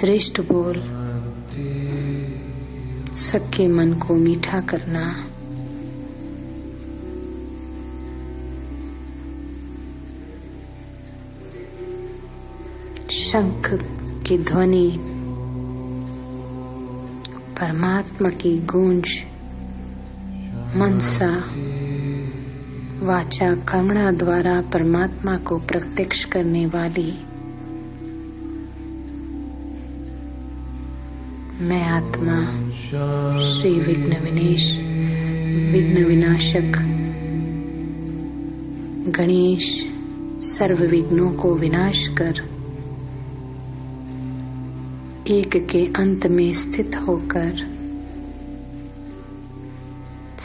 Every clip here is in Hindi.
श्रेष्ठ बोल, सबके मन को मीठा करना। शंख की ध्वनि, परमात्मा की गूंज, मनसा वाचा कर्मणा द्वारा परमात्मा को प्रत्यक्ष करने वाली मैं आत्मा श्री विघ्न विनाशक गणेश सर्व विघ्नों को विनाश कर एक के अंत में स्थित होकर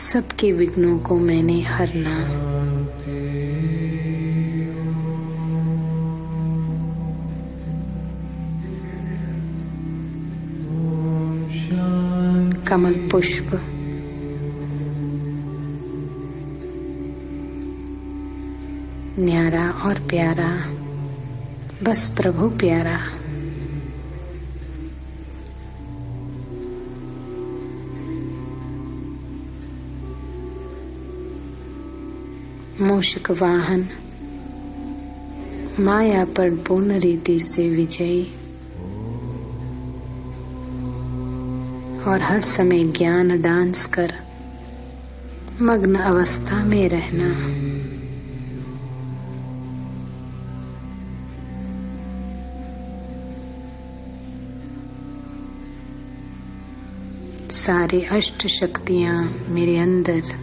सबके विघ्नों को मैंने हरना। कमल पुष्प न्यारा और प्यारा, बस प्रभु प्यारा। मूषक वाहन माया पर पूर्ण रीति से विजयी और हर समय ज्ञान डांस कर मग्न अवस्था में रहना। सारे अष्ट शक्तियां मेरे अंदर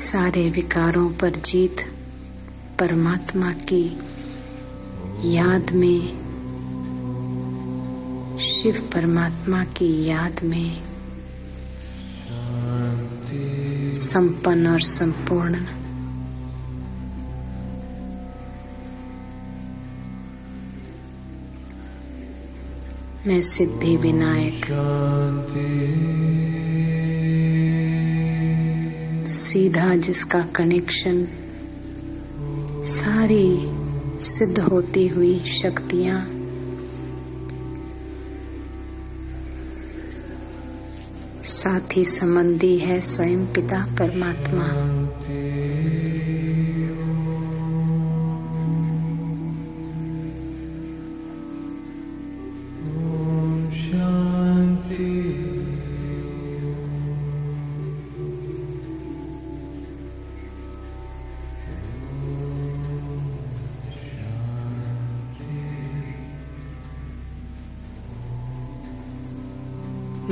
सारे विकारों पर जीत परमात्मा की याद में, शिव परमात्मा की याद में संपन्न और संपूर्ण। मैं सिद्धि विनायक सीधा जिसका कनेक्शन सारी सिद्ध होती हुई शक्तियां साथी संबंधी है स्वयं पिता परमात्मा।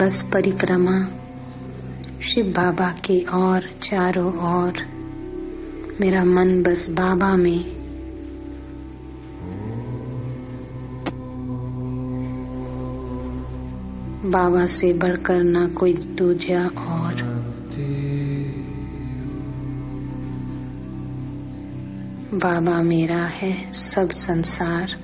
बस परिक्रमा शिव बाबा के और चारों ओर, मेरा मन बस बाबा में। बाबा से बढ़कर ना कोई दूजा और। बाबा मेरा है सब संसार।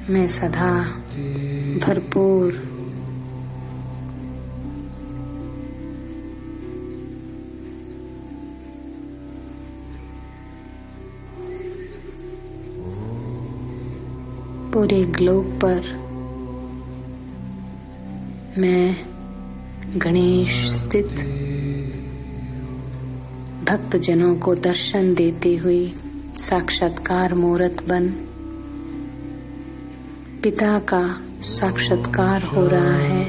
मैं सदा भरपूर पूरे ग्लोब पर मैं गणेश स्थित भक्तजनों को दर्शन देती हुई साक्षात्कार मूर्त बन पिता का साक्षात्कार हो रहा है।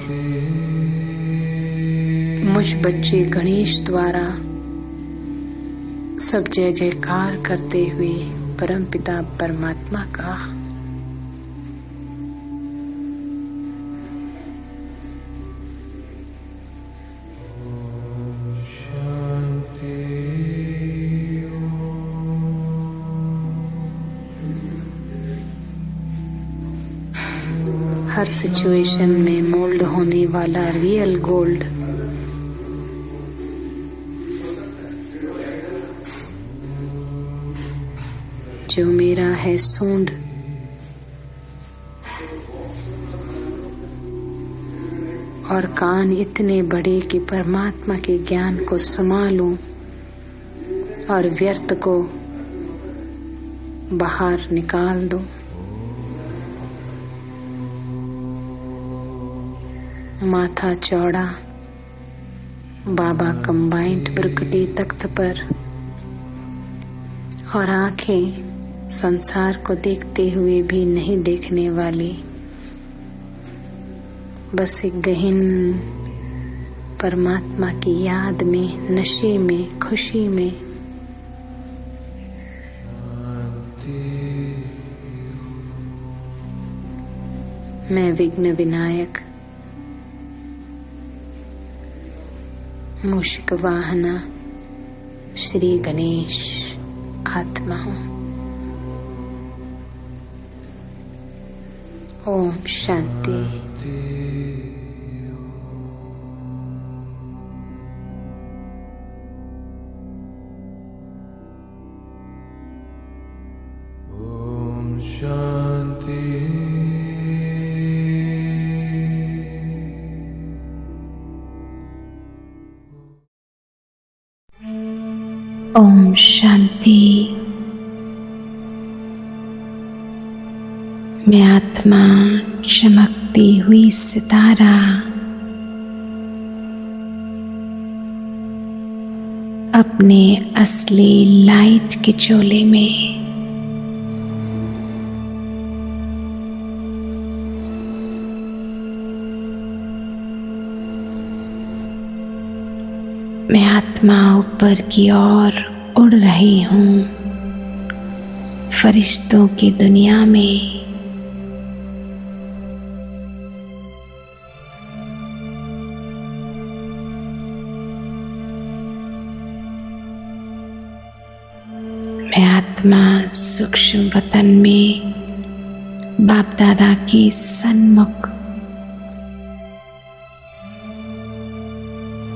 मुझ बच्चे गणेश द्वारा सब जय जयकार करते हुए परम पिता परमात्मा का हर सिचुएशन में मोल्ड होने वाला रियल गोल्ड जो मेरा है सूंड, और कान इतने बड़े कि परमात्मा के ज्ञान को समा लूं और व्यर्थ को बाहर निकाल दूं। माथा चौड़ा, बाबा कंबाइंड ब्रुकटी तख्त पर, और आंखें संसार को देखते हुए भी नहीं देखने वाली, बस एक गहन परमात्मा की याद में, नशे में, खुशी में। मैं विघ्न विनायक, मूषिक वाहना श्री गणेश आत्मा हूँ। ओम शांति। ओम शांति। ओम शांति। मैं आत्मा चमकती हुई सितारा, अपने असली लाइट के चोले में मैं आत्मा ऊपर की ओर उड़ रही हूँ, फरिश्तों की दुनिया में। मैं आत्मा सूक्ष्म वतन में बाप दादा के सन्मुख,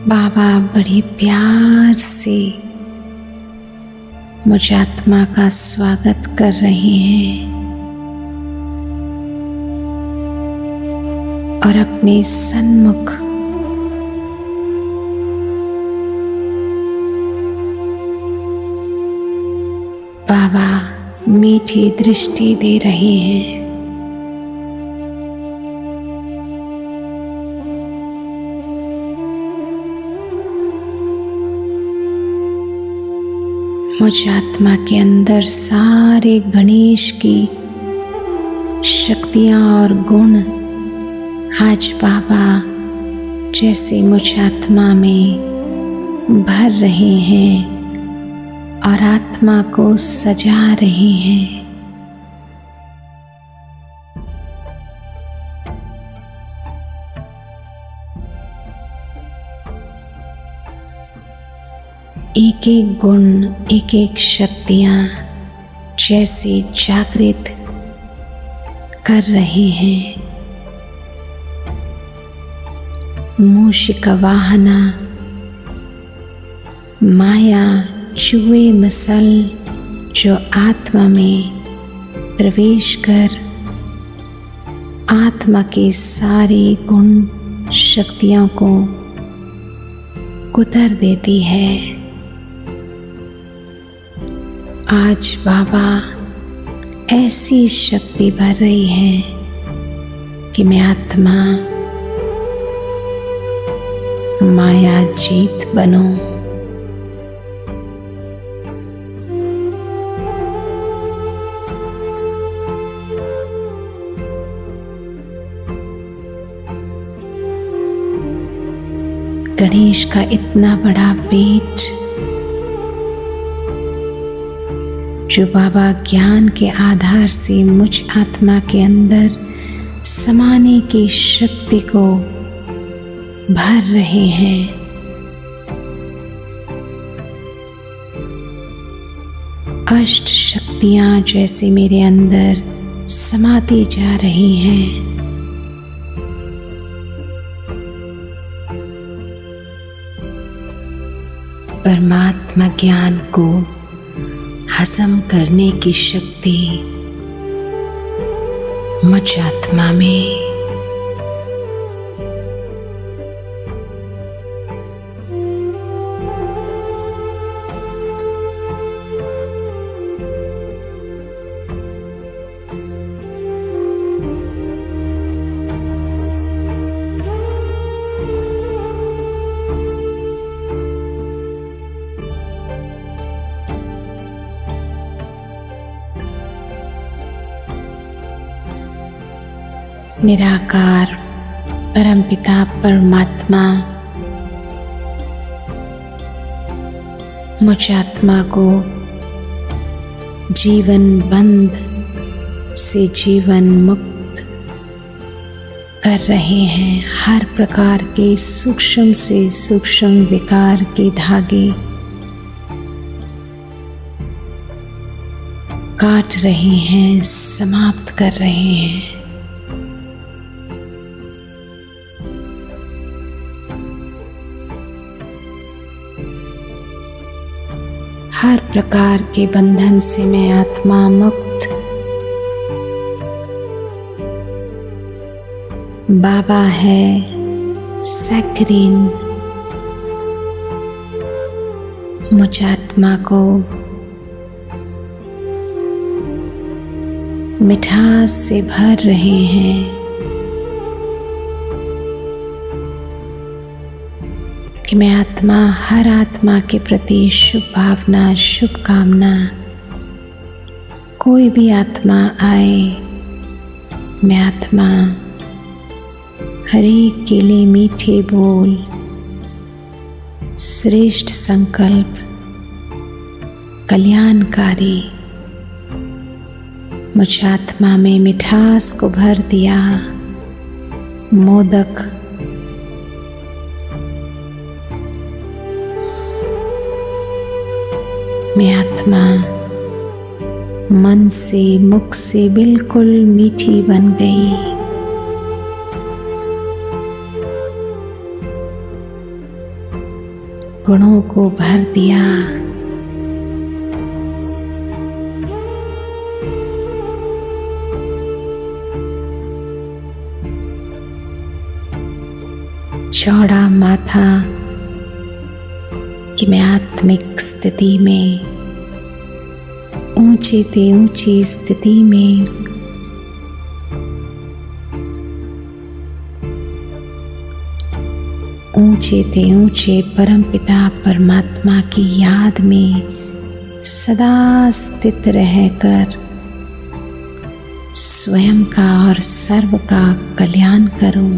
बाबा बड़ी प्यार से मुझ आत्मा का स्वागत कर रहे हैं और अपने सन्मुख बाबा मीठी दृष्टि दे रहे हैं। मुझ आत्मा के अंदर सारे गणेश की शक्तियां और गुण आज बाबा जैसे मुझ आत्मा में भर रहे हैं और आत्मा को सजा रहे हैं। एक एक गुण, एक एक शक्तियां जैसे जागृत कर रहे हैं। मूषिक वाहना, माया चूहे मसल जो आत्मा में प्रवेश कर आत्मा के सारे गुण शक्तियों को कुतर देती है। आज बाबा ऐसी शक्ति भर रही है कि मैं आत्मा माया जीत बनूं। गणेश का इतना बड़ा पेट जो बाबा ज्ञान के आधार से मुझ आत्मा के अंदर समाने की शक्ति को भर रहे हैं। अष्ट शक्तियां जैसे मेरे अंदर समाती जा रही हैं। परमात्मा ज्ञान को हजम करने की शक्ति मुझ आत्मा में निराकार परमपिता परमात्मा मुझ आत्मा को जीवन बंध से जीवन मुक्त कर रहे हैं। हर प्रकार के सूक्ष्म से सूक्ष्म विकार के धागे काट रहे हैं, समाप्त कर रहे हैं। हर प्रकार के बंधन से मैं आत्मा मुक्त। बाबा है सैक्रीन मुझ आत्मा को मिठास से भर रहे हैं कि मैं आत्मा हर आत्मा के प्रति शुभ भावना, शुभकामना, कोई भी आत्मा आए, मैं आत्मा हर एक के लिए मीठे बोल, श्रेष्ठ संकल्प, कल्याणकारी मुझ आत्मा में मिठास को भर दिया। मोदक मैं आत्मा मन से, मुख से बिल्कुल मीठी बन गई। गुणों को भर दिया। चौड़ा माथा कि मैं आत्मिक स्थिति में, ऊंचे ते ऊंची स्थिति में ऊंचे ते ऊंचे परमपिता परमात्मा की याद में सदा स्थित रहकर स्वयं का और सर्व का कल्याण करूं।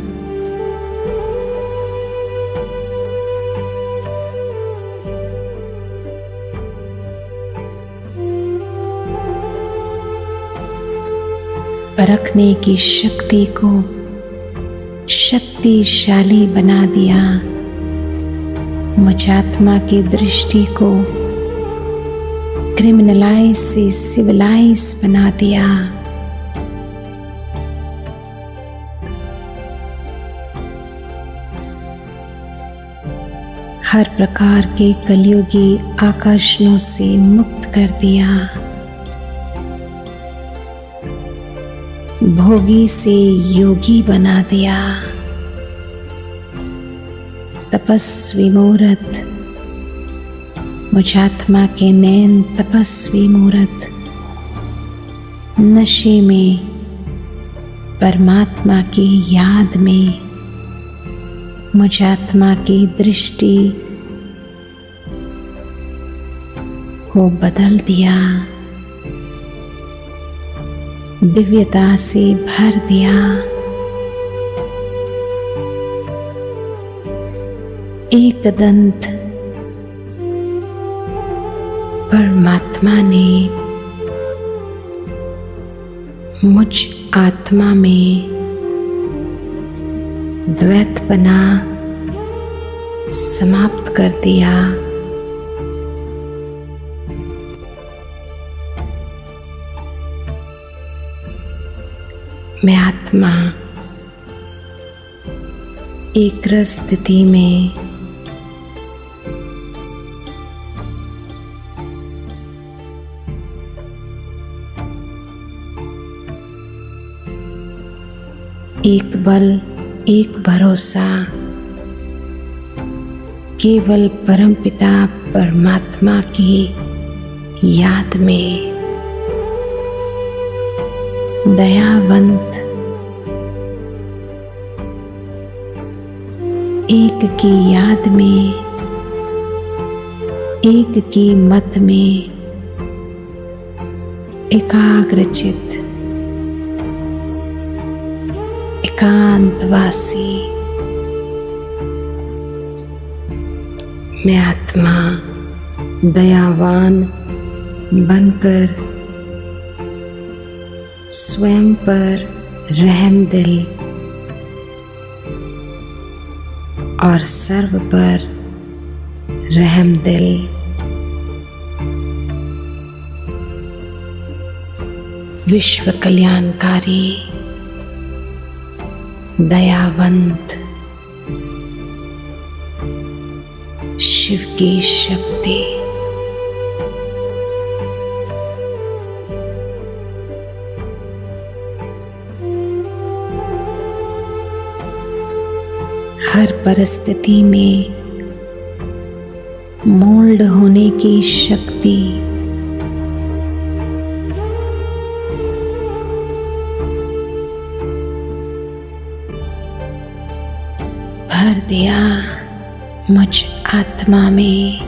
परखने की शक्ति को शक्तिशाली बना दिया। मुझ आत्मा की दृष्टि को क्रिमिनलाइज से सिविलाइज बना दिया। हर प्रकार के कलयुगी आकर्षणों से मुक्त कर दिया। भोगी से योगी बना दिया। तपस्वी मूर्त मुझ आत्मा के नैन तपस्वी मूर्त नशे में परमात्मा की याद में मुझ आत्मा की दृष्टि को बदल दिया। दिव्यता से भर दिया। एकदंत परमात्मा ने मुझ आत्मा में द्वैतपना समाप्त कर दिया। मैं आत्मा एक स्थिति में एक बल, एक भरोसा, केवल परमपिता परमात्मा की याद में। दयावंत, एक की याद में, एक की मत में एकाग्रचित, एकांतवासी। मैं आत्मा दयावान बनकर स्वयं पर रहमदिल और सर्व पर रहमदिल। विश्व कल्याणकारी, दयावंत, शिव की शक्ति। हर परिस्थिति में मोल्ड होने की शक्ति। भर दिया मुझ आत्मा में।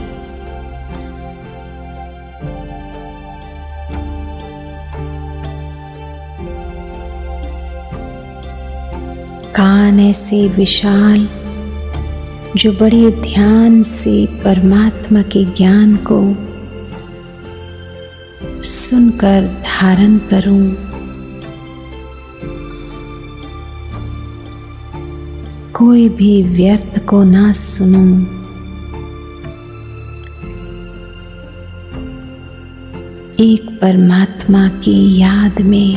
कान ऐसे विशाल जो बड़े ध्यान से परमात्मा के ज्ञान को सुनकर धारण करूं। कोई भी व्यर्थ को ना सुनूं। एक परमात्मा की याद में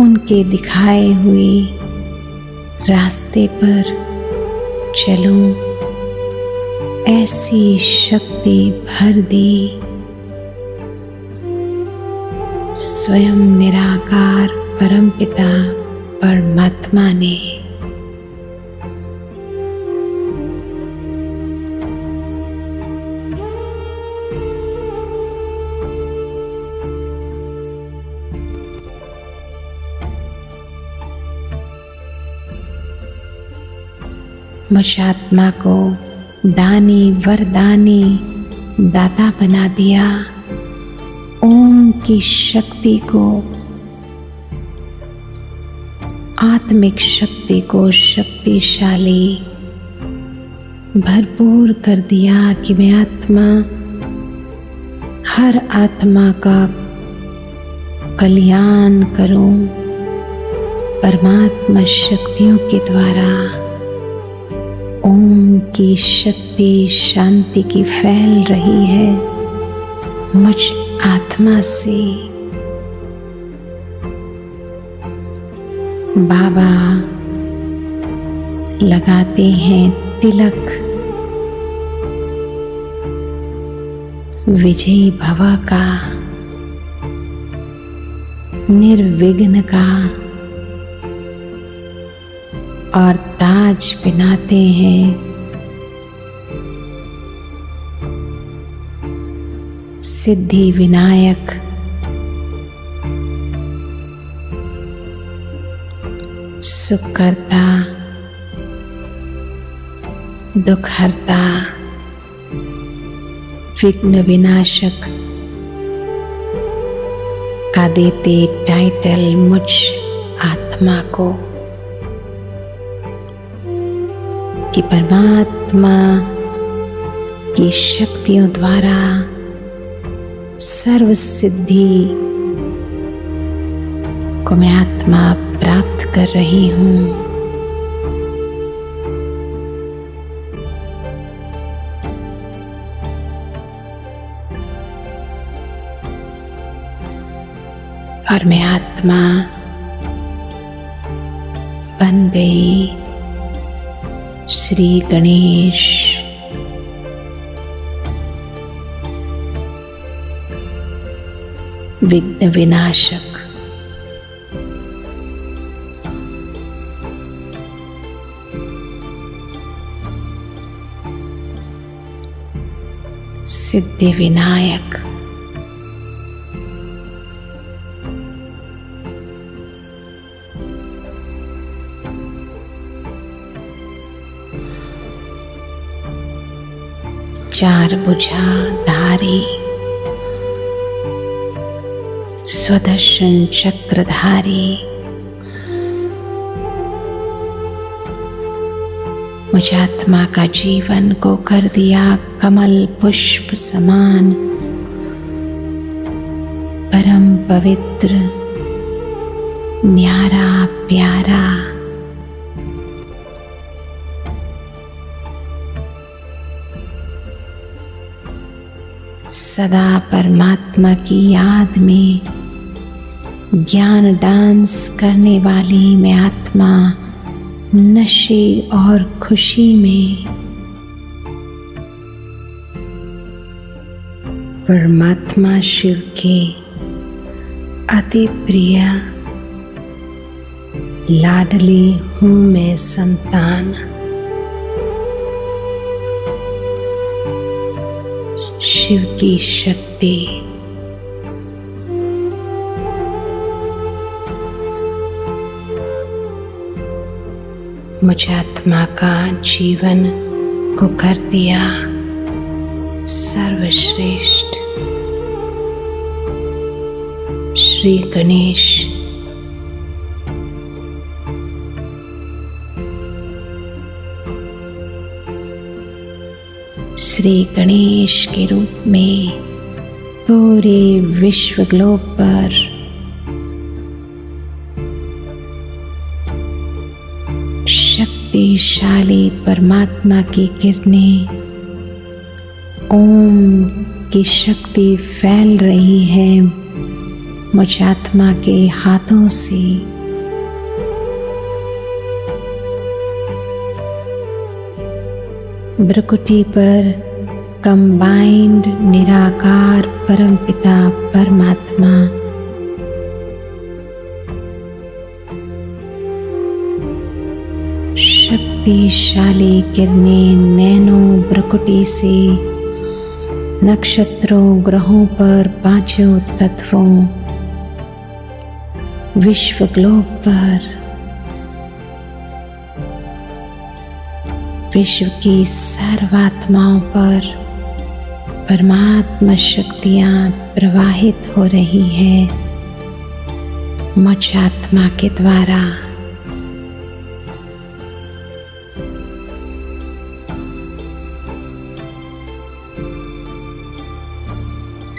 उनके दिखाए हुए रास्ते पर चलूं। ऐसी शक्ति भर दी स्वयं निराकार परमपिता परमात्मा ने। मुझ आत्मा को दानी वरदानी दाता बना दिया। ओम की शक्ति को, आत्मिक शक्ति को शक्तिशाली भरपूर कर दिया कि मैं आत्मा हर आत्मा का कल्याण करूं परमात्मा शक्तियों के द्वारा। ओम की शक्ति शांति की फैल रही है मुझ आत्मा से। बाबा लगाते हैं तिलक विजयी भव का, निर्विघ्न का, और ताज पहनाते हैं सिद्धि विनायक, सुखकर्ता, दुखहर्ता, विघ्न विनाशक का देते टाइटल मुझ आत्मा को कि परमात्मा की शक्तियों द्वारा सर्व सिद्धि को मैं आत्मा प्राप्त कर रही हूँ। और मैं आत्मा बन गई श्री गणेश। विघ्न विनाशक, सिद्धि विनायक, चार भुजा धारी, स्वदर्शन चक्रधारी, मुझ आत्मा का जीवन को कर दिया कमल पुष्प समान, परम पवित्र न्यारा प्यारा। सदा परमात्मा की याद में ज्ञान डांस करने वाली मैं आत्मा नशे और खुशी में परमात्मा शिव के अति प्रिय लाडली हूँ मैं संतान। शिव की शक्ति मुझ आत्मा का जीवन को कर दिया सर्वश्रेष्ठ। श्री गणेश श्री गणेश के रूप में पूरे विश्व ग्लोब पर शक्तिशाली परमात्मा की किरणें ओम की शक्ति फैल रही है मुझ आत्मा के हाथों से। भ्रुकुटी पर कंबाइंड निराकार परमपिता परमात्मा शक्तिशाली किरणें नैनो भ्रुकुटी से नक्षत्रों ग्रहों पर पांचों तत्वों विश्व ग्लोब पर विश्व की सर्वात्माओं पर परमात्मा शक्तियां प्रवाहित हो रही है मुझ आत्मा के द्वारा।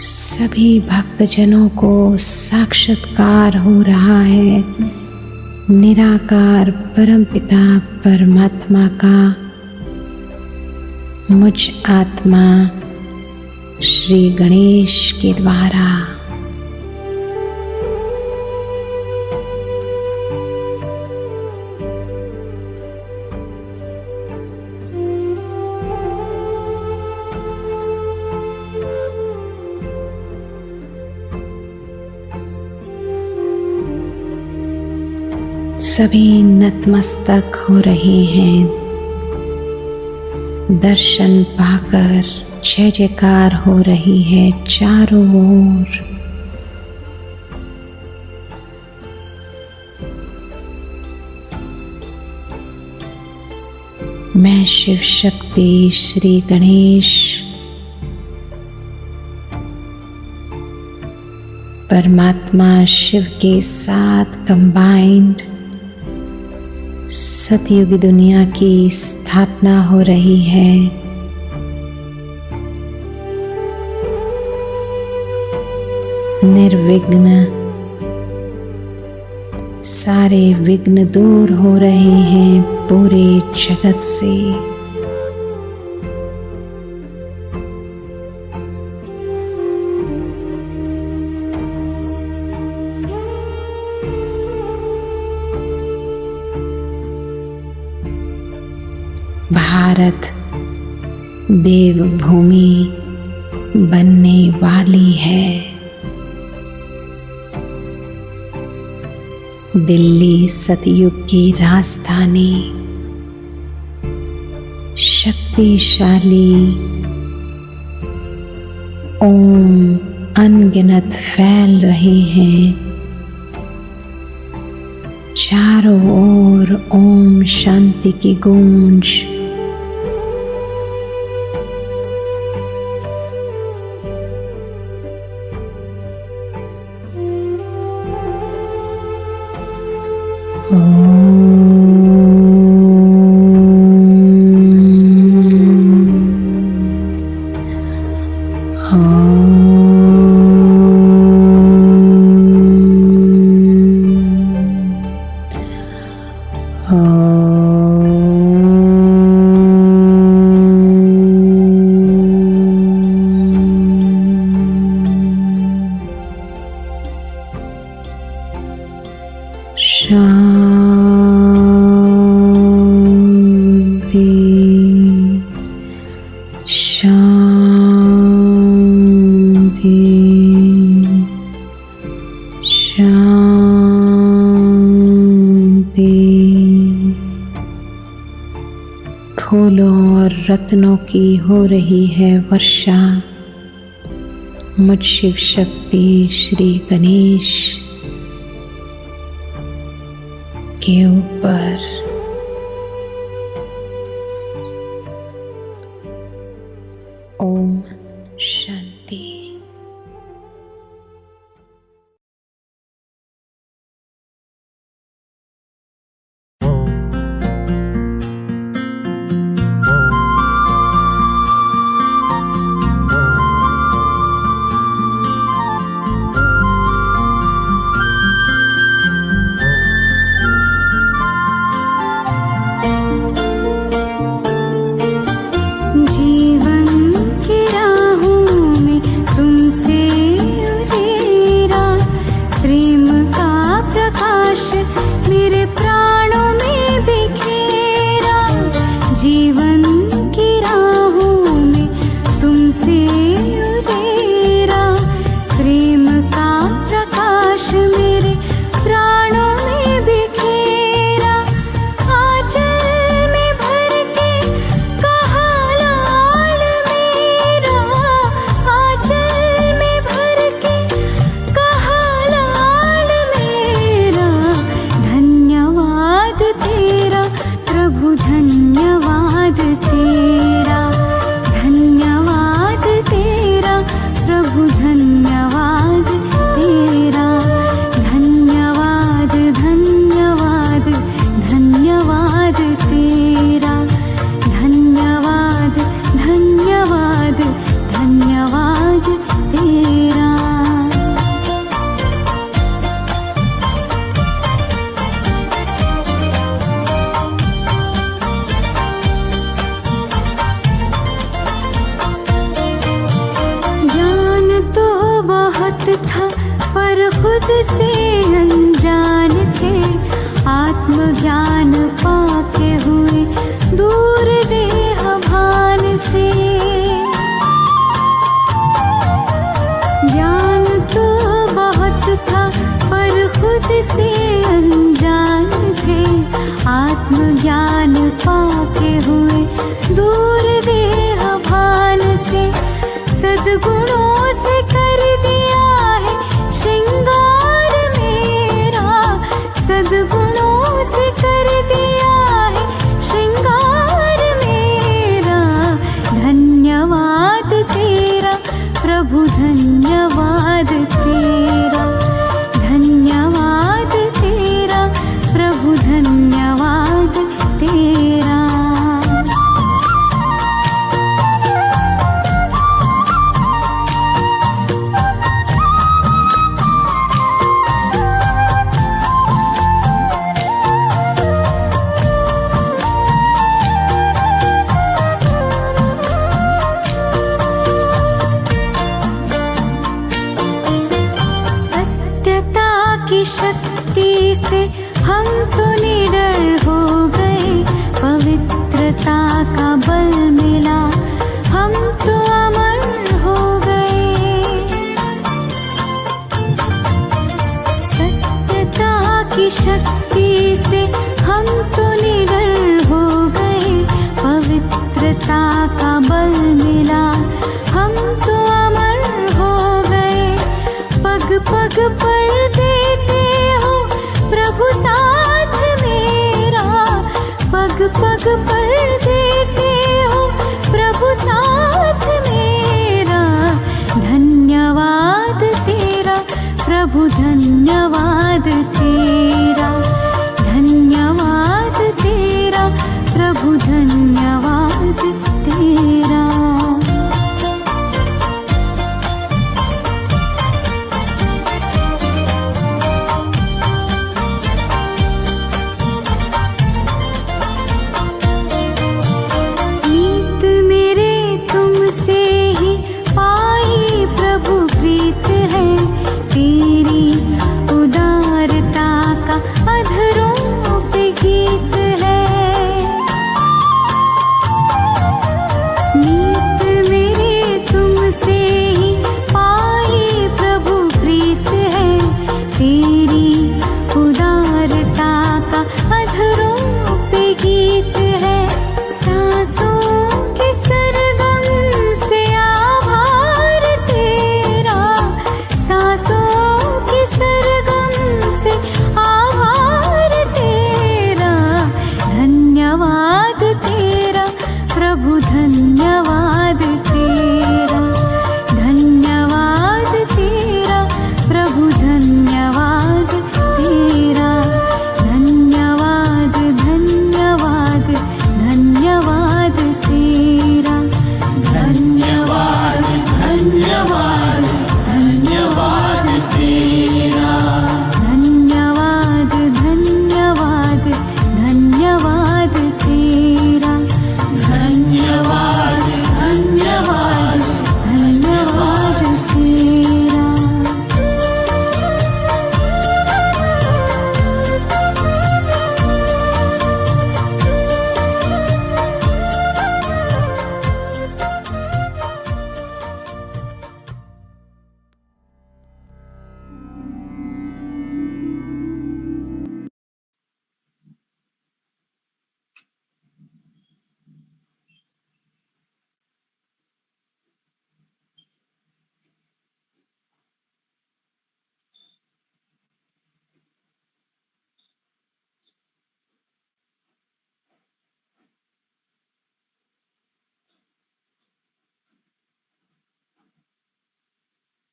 सभी भक्तजनों को साक्षात्कार हो रहा है निराकार परमपिता परमात्मा का मुझ आत्मा श्री गणेश के द्वारा। सभी नतमस्तक हो रहे हैं। दर्शन पाकर जय जयकार हो रही है चारों ओर। मैं शिव शक्ति श्री गणेश परमात्मा शिव के साथ कंबाइंड सतयुग दुनिया की स्थापना हो रही है। निर्विघ्न सारे विघ्न दूर हो रहे हैं पूरे जगत से। भारत देवभूमि बनने वाली है। दिल्ली सतयुग की राजधानी शक्तिशाली ओम अनगिनत फैल रहे हैं। चारों ओर ओम शांति की गूंज। फूलों और रत्नों की हो रही है वर्षा मुझ शिव शक्ति श्री गणेश के ऊपर। ओम शांति। था पर खुद से अनजान थे, आत्मज्ञान पाके हुए दूर देह भान से। ज्ञान तो बहुत था पर खुद से अनजान थे, आत्मज्ञान पाके हुए दूर देह भान से। सद्गुणों से कर दिया है श्रृंगार मेरा, सद्गुणों से कर दिया है श्रृंगार मेरा। धन्यवाद तेरा प्रभु, धन्यवाद तेरा, धन्यवाद तेरा प्रभु, धन्यवाद तेरा। शक्ति से हम तो निडर हो गए, पवित्रता का बल मिला हम तो अमर हो गए। सत्यता की शक्ति से हम तो निडर हो गए, पवित्रता का बल मिला हम तो अमर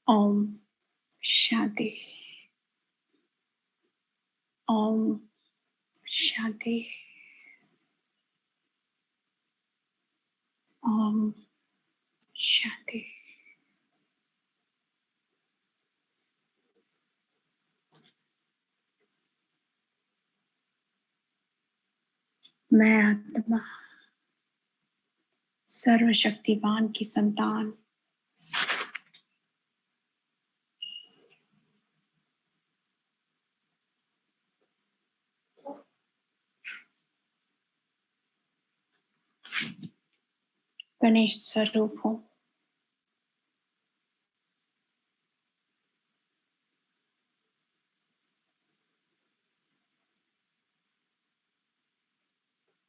ओम शांति। ओम शांति। ओम शांति। मैं आत्मा सर्वशक्तिमान की संतान गणेश स्वरूप हूँ।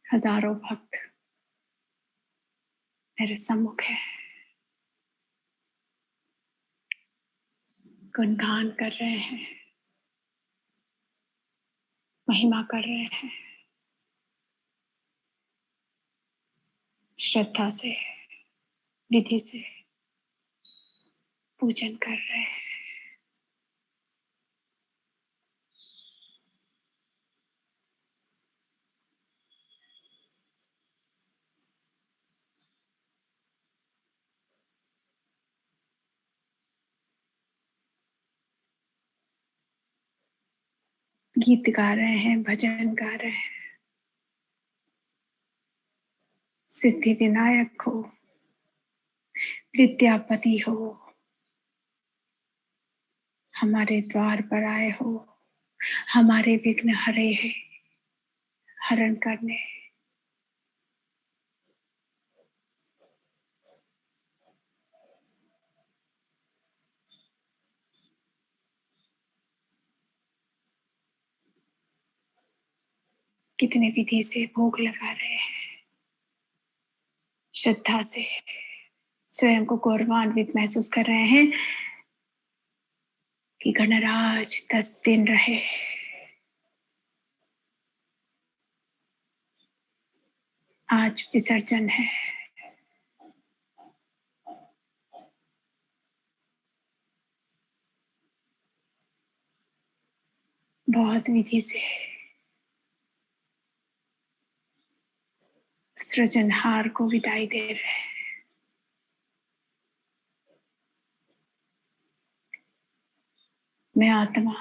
हजारों भक्त मेरे सम्मुख है, गुणगान कर रहे हैं, महिमा कर रहे हैं, श्रद्धा से विधि से पूजन कर रहे हैं। गीत गा रहे हैं, भजन गा रहे हैं। सिद्धि विनायक हो, विद्यापति हो, हमारे द्वार पर आए हो, हमारे विघ्न हरे है, हरण करने। कितने विधि से भोग लगा रहे हैं, श्रद्धा से स्वयं को गौरवान्वित महसूस कर रहे हैं कि गणराज 10 दिन रहे। आज विसर्जन है। बहुत विधि से सृजनहार को विदाई दे रहे हैं। मैं आत्मा,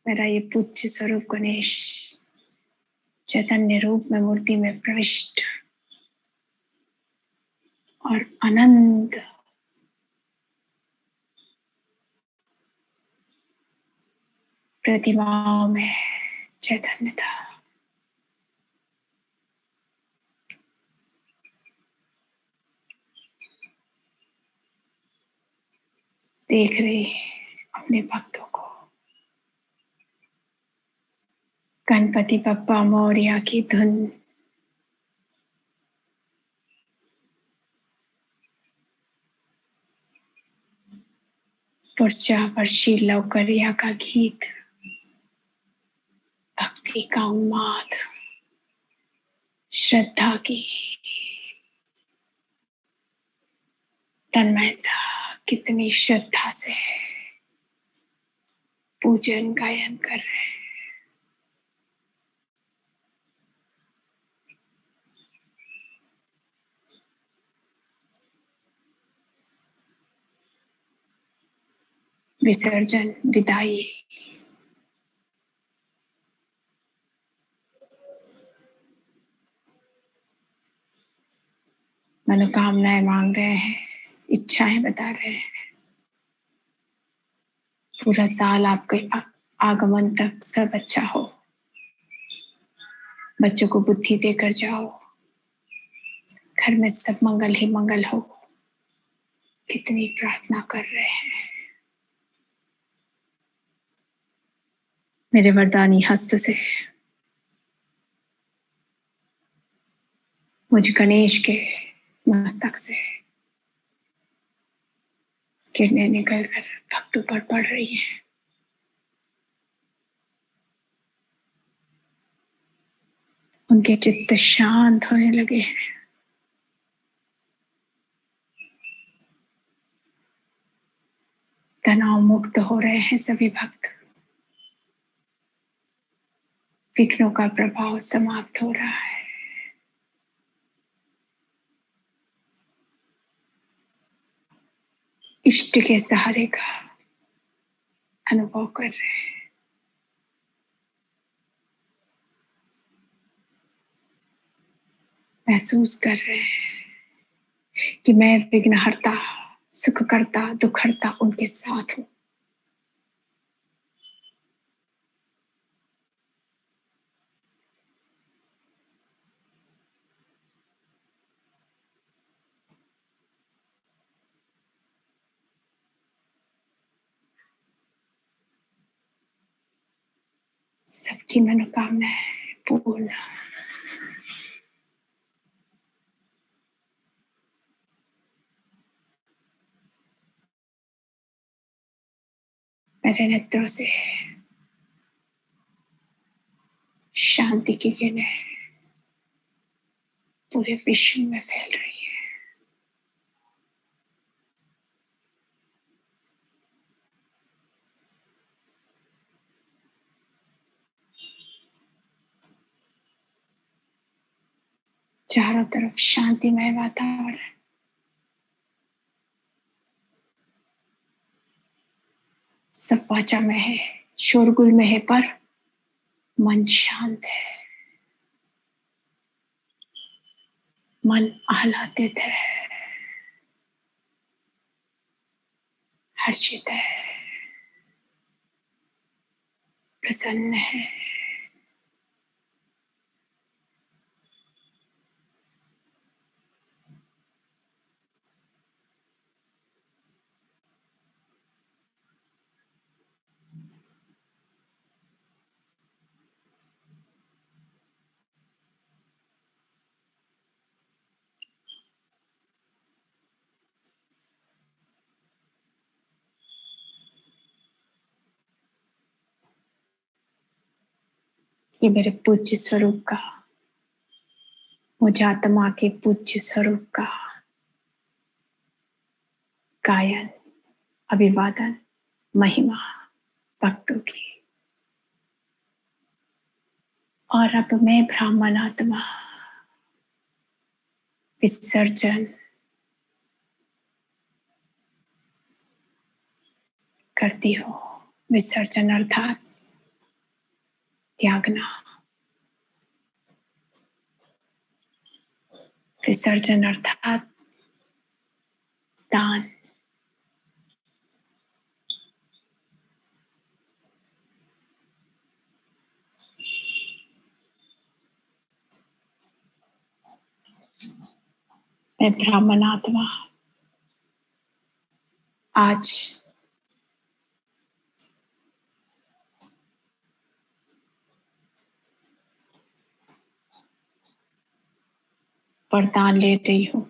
मेरा ये पूज्य स्वरूप गणेश चैतन्य रूप में मूर्ति में प्रविष्ट और अनंत प्रतिमाओं में चैतन्य था। देख रही अपने भक्तों को। गणपति बप्पा मोरया की धुन पुरचा वर्षी लौकरिया का गीत, भक्ति का उन्माद, श्रद्धा की तन्मयता, कितनी श्रद्धा से पूजन गायन कर रहे हैं। विसर्जन, विदाई, मनोकामनाएं मांग रहे हैं, इच्छाएं बता रहे हैं। पूरा साल आपके आगमन तक सब अच्छा हो, बच्चों को बुद्धि देकर जाओ, घर में सब मंगल ही मंगल हो। कितनी प्रार्थना कर रहे हैं। मेरे वरदानी हस्त से मुझ गणेश के मस्तक से किरणें निकलकर भक्तों पर पड़ रही हैं। उनके चित्त शांत होने लगे हैं। तनाव मुक्त हो रहे हैं सभी भक्त। विघ्नों का प्रभाव समाप्त हो रहा है। इष्ट के सहारे का अनुभव कर रहे हैं। महसूस कर रहे हैं कि मैं विघ्नहर्ता, सुखकर्ता, दुखहर्ता उनके साथ हूं। सबकी मनोकामनाएं पूर्ण। मेरे नेत्रों से शांति की किरणें पूरे विश्व में फैल रही है। चारों तरफ शांतिमय वातावरण। सब वाचा में है, शोरगुल में है, पर मन शांत है। मन आह्लादित है, हर्षित है, प्रसन्न है। ये मेरे पूज्य स्वरूप का, मुझे आत्मा के पूज्य स्वरूप का गायन, अभिवादन, महिमा भक्तों की। और अब मैं ब्राह्मण आत्मा विसर्जन करती हूँ। विसर्जन अर्थात त्यागना। विसर्जन अर्थात दान। मैं ब्राह्मण आत्मा आज वरदान ले रही हूँ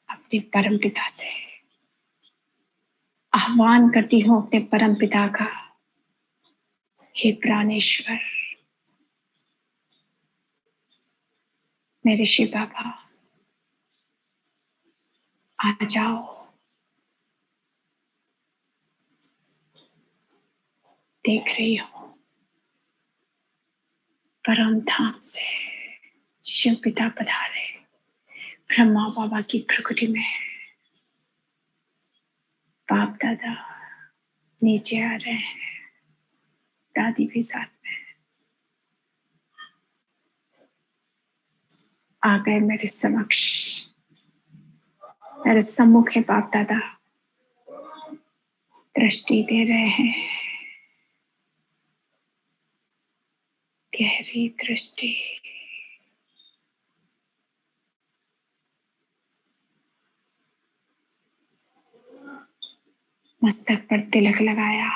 अपने परम पिता से। आह्वान करती हूँ अपने परम पिता का, हे प्राणेश्वर, मेरे शिव बाबा, आ जाओ। देख रही हूँ परम धाम से शिव पिता पधारे ब्रह्मा बाबा की प्रकृति में। बाप दादा नीचे आ रहे हैं, दादी भी साथ में आ गए मेरे समक्ष। मेरे सम्मुख है बाप दादा, दृष्टि दे रहे हैं, गहरी दृष्टि। मस्तक पर तिलक लगाया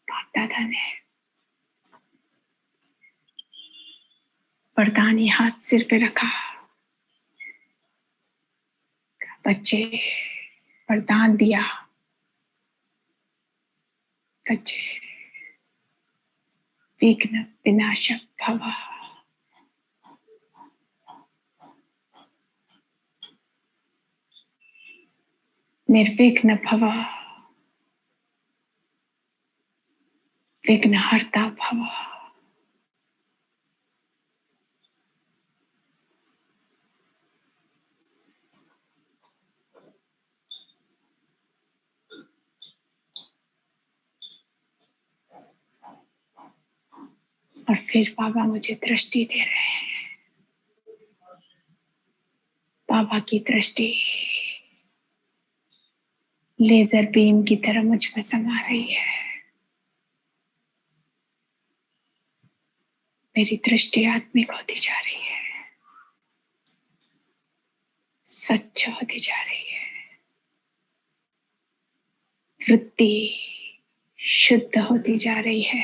बाप दादा ने। वरदानी हाथ सिर पे रखा। बच्चे, वरदान दिया। बच्चे, विघ्न विनाशक भव, निर्विघ्न भव, विघ्नहर्ता भव। और फिर बाबा मुझे दृष्टि दे रहे हैं। बाबा की दृष्टि लेजर बीम की तरह मुझ में समा रही है। मेरी दृष्टि आत्मिक होती जा रही है, स्वच्छ होती जा रही है, वृत्ति शुद्ध होती जा रही है।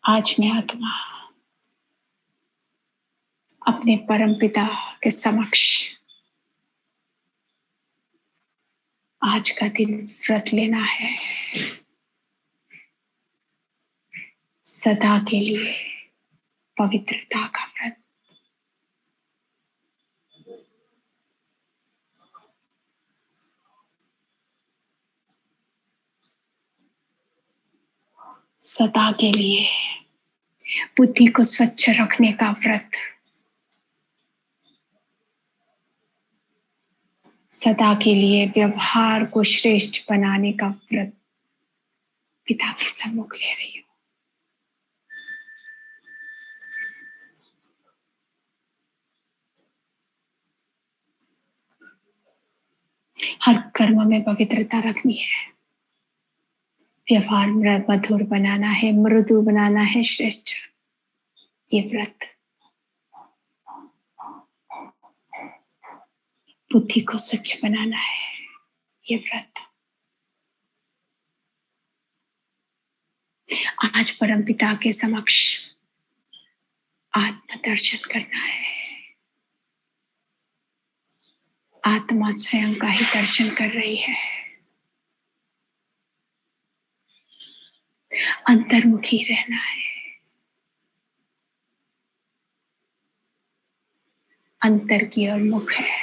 आज मैं आत्मा अपने परम पिता के समक्ष आज का दिन व्रत लेना है, सदा के लिए पवित्रता का व्रत। सदा के लिए बुद्धि को स्वच्छ रखने का व्रत। सदा के लिए व्यवहार को श्रेष्ठ बनाने का व्रत पिता के सम्मुख ले रही हूं। हर कर्म में पवित्रता रखनी है, व्यवहार मधुर बनाना है, मृदु बनाना है, श्रेष्ठ। ये व्रत बुद्धि को स्वच्छ बनाना है, ये व्रत। आज परम पिता के समक्ष आत्म दर्शन करना है। आत्मा स्वयं का ही दर्शन कर रही है, अंतर्मुखी रहना है। अंतर की ओर मुख है,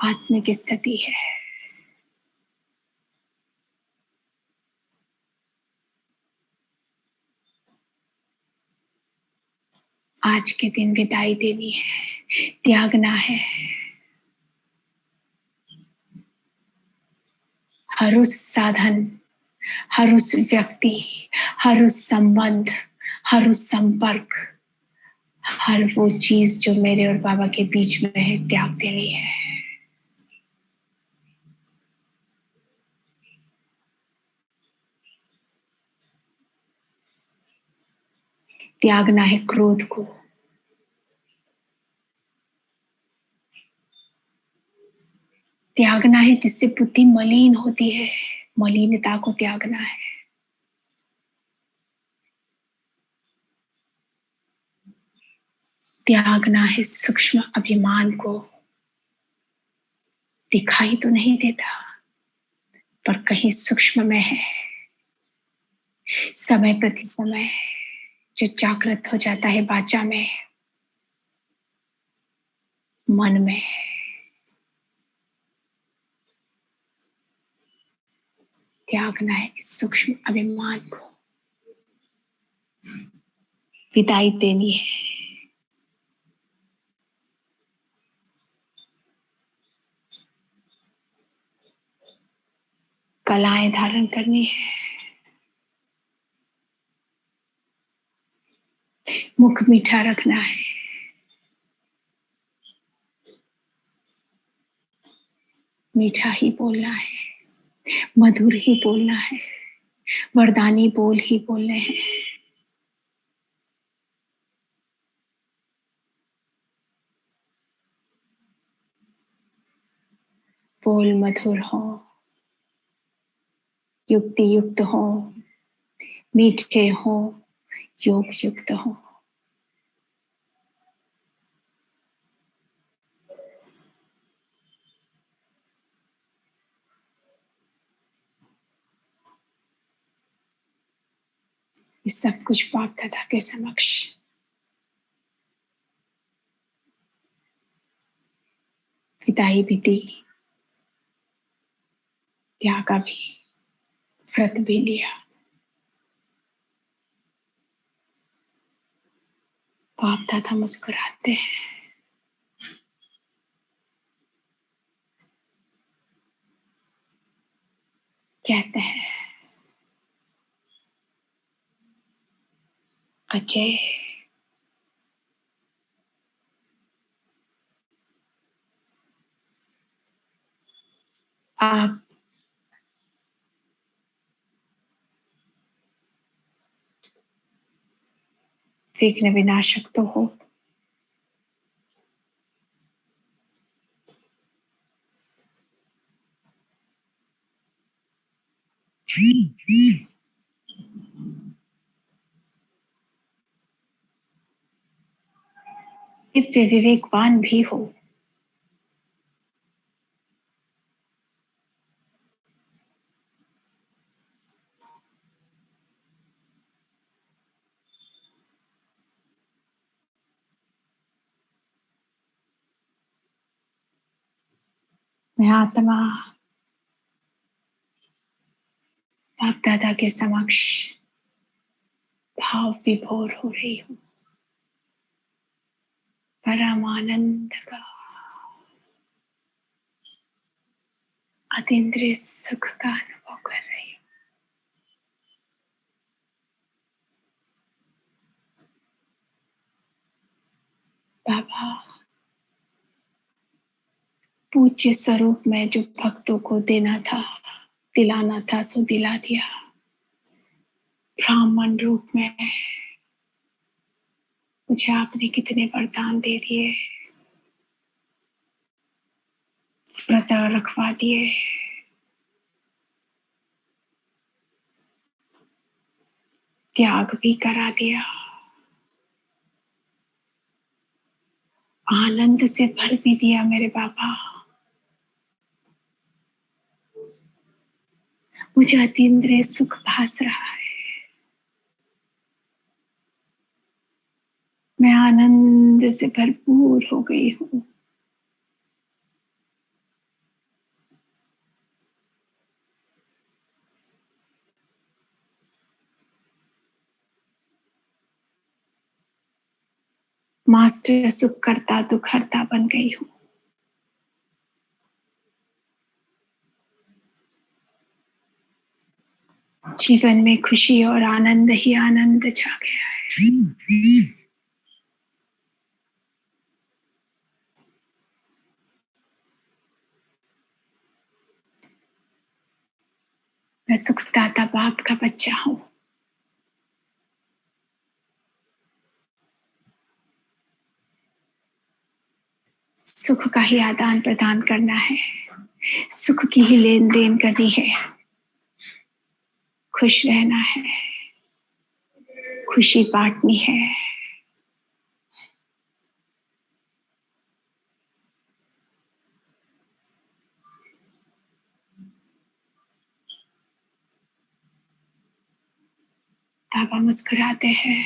आत्मिक स्थिति है। आज के दिन विदाई देनी है, त्यागना है। हर उस साधन, हर उस व्यक्ति, हर उस संबंध, हर उस संपर्क, हर वो चीज जो मेरे और बाबा के बीच में है, त्याग देनी है। त्यागना है क्रोध को, त्यागना है जिससे बुद्धि मलिन होती है, मलिनता को त्यागना है। त्यागना है सूक्ष्म अभिमान को। दिखाई तो नहीं देता पर कहीं सूक्ष्म में है, समय प्रति समय जो जागृत हो जाता है वाचा में, मन में। त्यागना है इस सूक्ष्म अभिमान को, विदाई देनी है। कलाएं धारण करनी है, मुख मीठा रखना है, मीठा ही बोलना है, मधुर ही बोलना है, वरदानी बोल ही बोलने हैं। बोल मधुर हो, युक्ति युक्त हो, मीठे हो, योग युक्त हो। ये सब कुछ बाप दादा के समक्ष विदाई भी दी, त्यागा भी, व्रत भी लिया। बाप दादा मुस्कुराते हैं, कहते हैं अजय आप विघ्न विनाशक तो हो, दिव्य विवेकवान भी हो। मैं आत्मा बाप दादा के समक्ष भाव विभोर हो रही हूँ, परम आनंद का, अतीन्द्रिय सुख का अनुभव कर रही हूँ। बाबा पूज्य स्वरूप में जो भक्तों को देना था, दिलाना था, सो दिला दिया। ब्राह्मण रूप में मुझे आपने कितने वरदान दे दिए, व्रत रखवा दिए, त्याग भी करा दिया, आनंद से भर भी दिया मेरे बाबा। मुझे अतीन्द्रिय सुख भास रहा है, मैं आनंद से भरपूर हो गई हूँ। मास्टर सुख करता दुख हरता बन गई हूँ। जीवन में खुशी और आनंद ही आनंद छा गया है। मैं सुखदाता बाप का बच्चा हूँ। सुख का ही आदान प्रदान करना है, सुख की ही लेन देन करनी है, खुश रहना है, खुशी बांटनी है। बाबा मुस्कुराते हैं,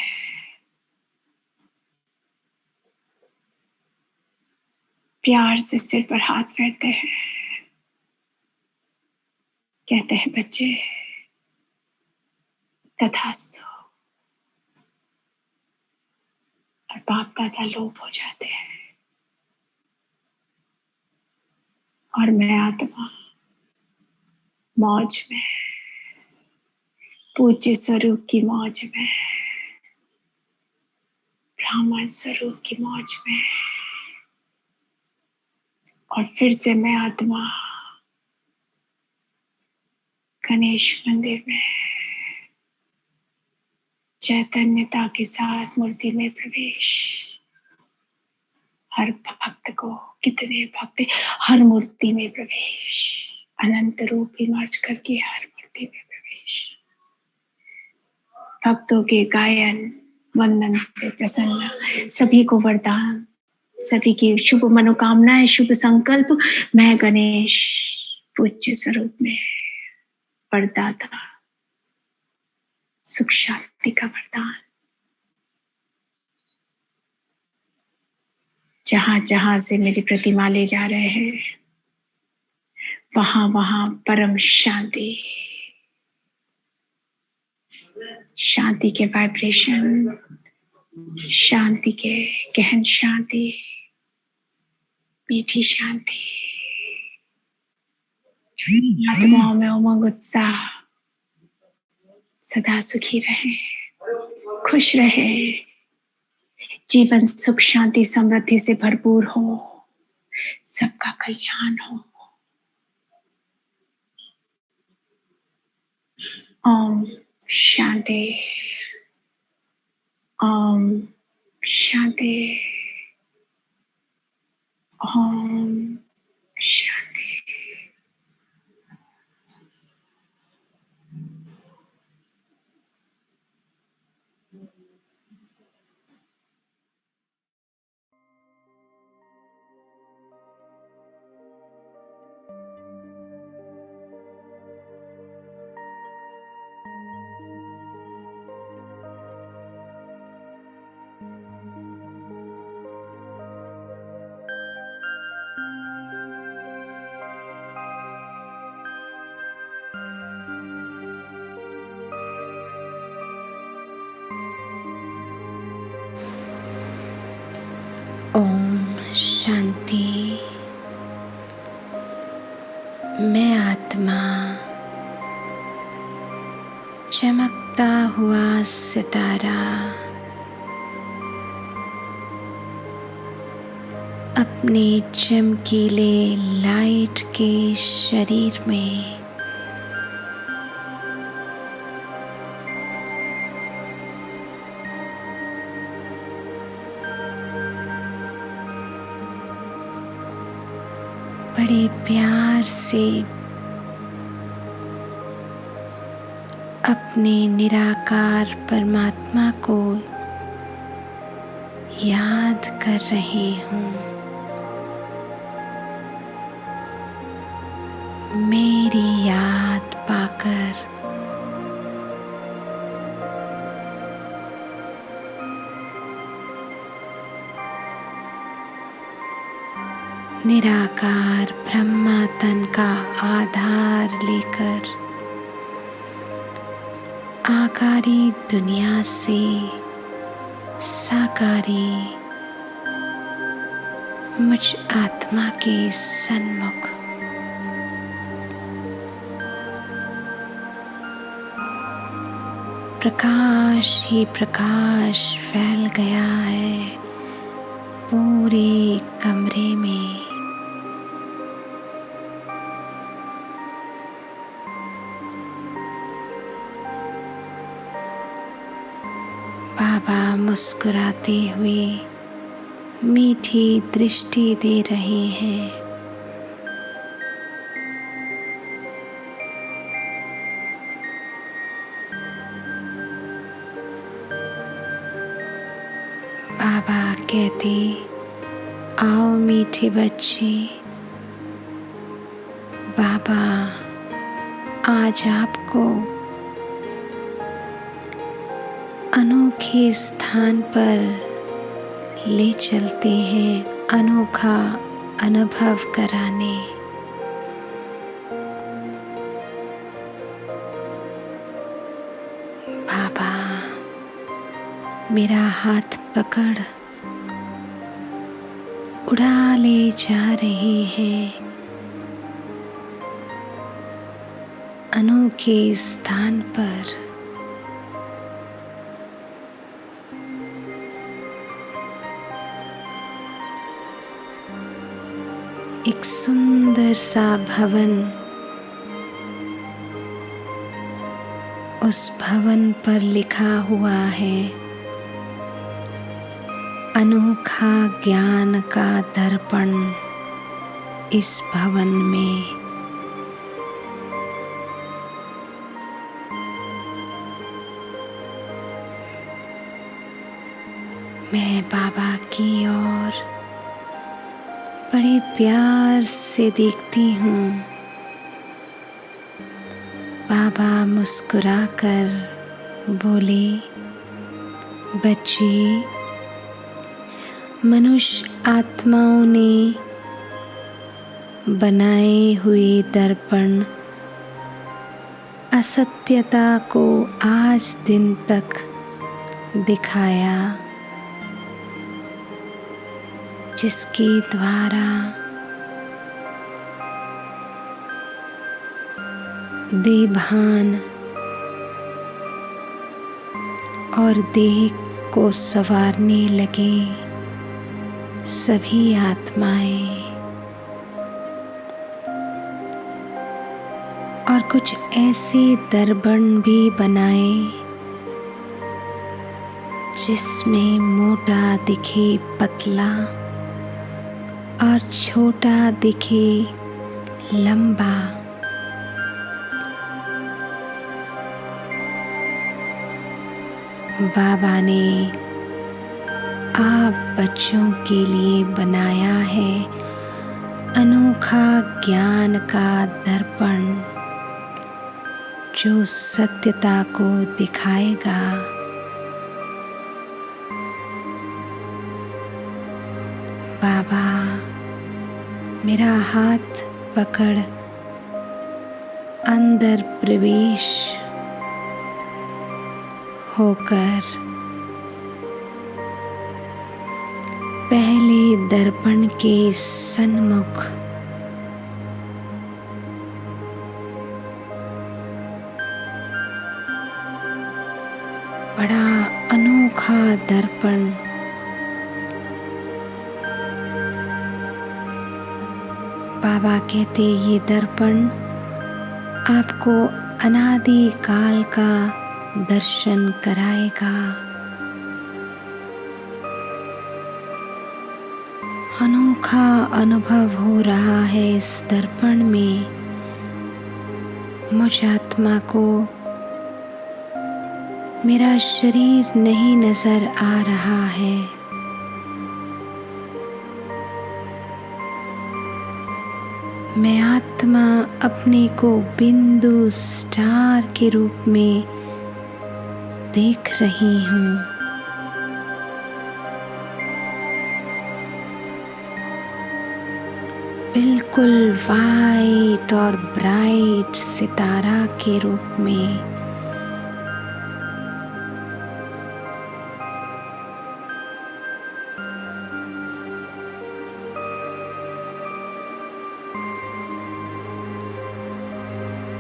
प्यार से सिर पर हाथ फेरते हैं, कहते हैं बच्चे तथास्तु। और बाप दादा लोभ हो जाते हैं और मैं आत्मा मौज में, पूज्य स्वरूप की मौज में, ब्राह्मण स्वरूप की मौज में। और फिर से मैं आत्मा गणेश मंदिर में चैतन्यता के साथ मूर्ति में प्रवेश। हर भक्त को, कितने भक्त, हर मूर्ति में प्रवेश, अनंत रूप इमर्ज करके हर मूर्ति में प्रवेश। भक्तों के गायन वंदन से प्रसन्न, सभी को वरदान, सभी की शुभ मनोकामनाएं, शुभ संकल्प। मैं गणेश पूज्य स्वरूप में वरदाता सुख शांति का वरदान। जहां जहां से मेरी प्रतिमा ले जा रहे हैं वहां वहां परम शांति, शांति के वाइब्रेशन, शांति के गहन शांति, मीठी शांति। आत्माओं में उमंग उत्साह, सदा सुखी रहे, खुश रहे, जीवन सुख शांति समृद्धि से भरपूर हो, सबका कल्याण हो। ओम शांति, ओम शांति, ओम शांति। ओम शांति। मैं आत्मा चमकता हुआ सितारा अपने चमकीले लाइट के शरीर में बड़े प्यार से अपने निराकार परमात्मा को याद कर रही हूँ। मेरी याद पाकर निराकार ब्रह्मा तन का आधार लेकर आकारी दुनिया से साकारी मुझ आत्मा के सन्मुख प्रकाश ही प्रकाश फैल गया है पूरे कमरे में। बाबा मुस्कुराते हुए मीठी दृष्टि दे रहे हैं। बाबा कहते, आओ मीठे बच्चे, बाबा आज आपको अनोखे स्थान पर ले चलते हैं, अनोखा अनुभव कराने। बाबा मेरा हाथ पकड़ उड़ा ले जा रहे हैं अनोखे स्थान पर। एक सुंदर सा भवन, उस भवन पर लिखा हुआ है अनोखा ज्ञान का दर्पण इस भवन में। मैं बाबा की ओर बड़े प्यार से देखती हूँ। बाबा मुस्कुराकर बोले, बच्चे, मनुष्य आत्माओं ने बनाए हुए दर्पण असत्यता को आज दिन तक दिखाया, जिसके द्वारा देहभान और देह को संवारने लगे सभी आत्माएं, और कुछ ऐसे दर्पण भी बनाए जिसमें मोटा दिखे पतला और छोटा दिखे लंबा। बाबा ने आप बच्चों के लिए बनाया है अनोखा ज्ञान का दर्पण, जो सत्यता को दिखाएगा। बाबा मेरा हाथ पकड़ अंदर प्रवेश होकर पहले दर्पण के सन्मुख बड़ा अनोखा दर्पण बाबा कहते, ये दर्पण आपको अनादि काल का दर्शन कराएगा। अनोखा अनुभव हो रहा है इस दर्पण में। मुझ आत्मा को मेरा शरीर नहीं नजर आ रहा है, मैं आत्मा अपने को बिंदु स्टार के रूप में देख रही हूँ। बिल्कुल वाइट और ब्राइट सितारा के रूप में।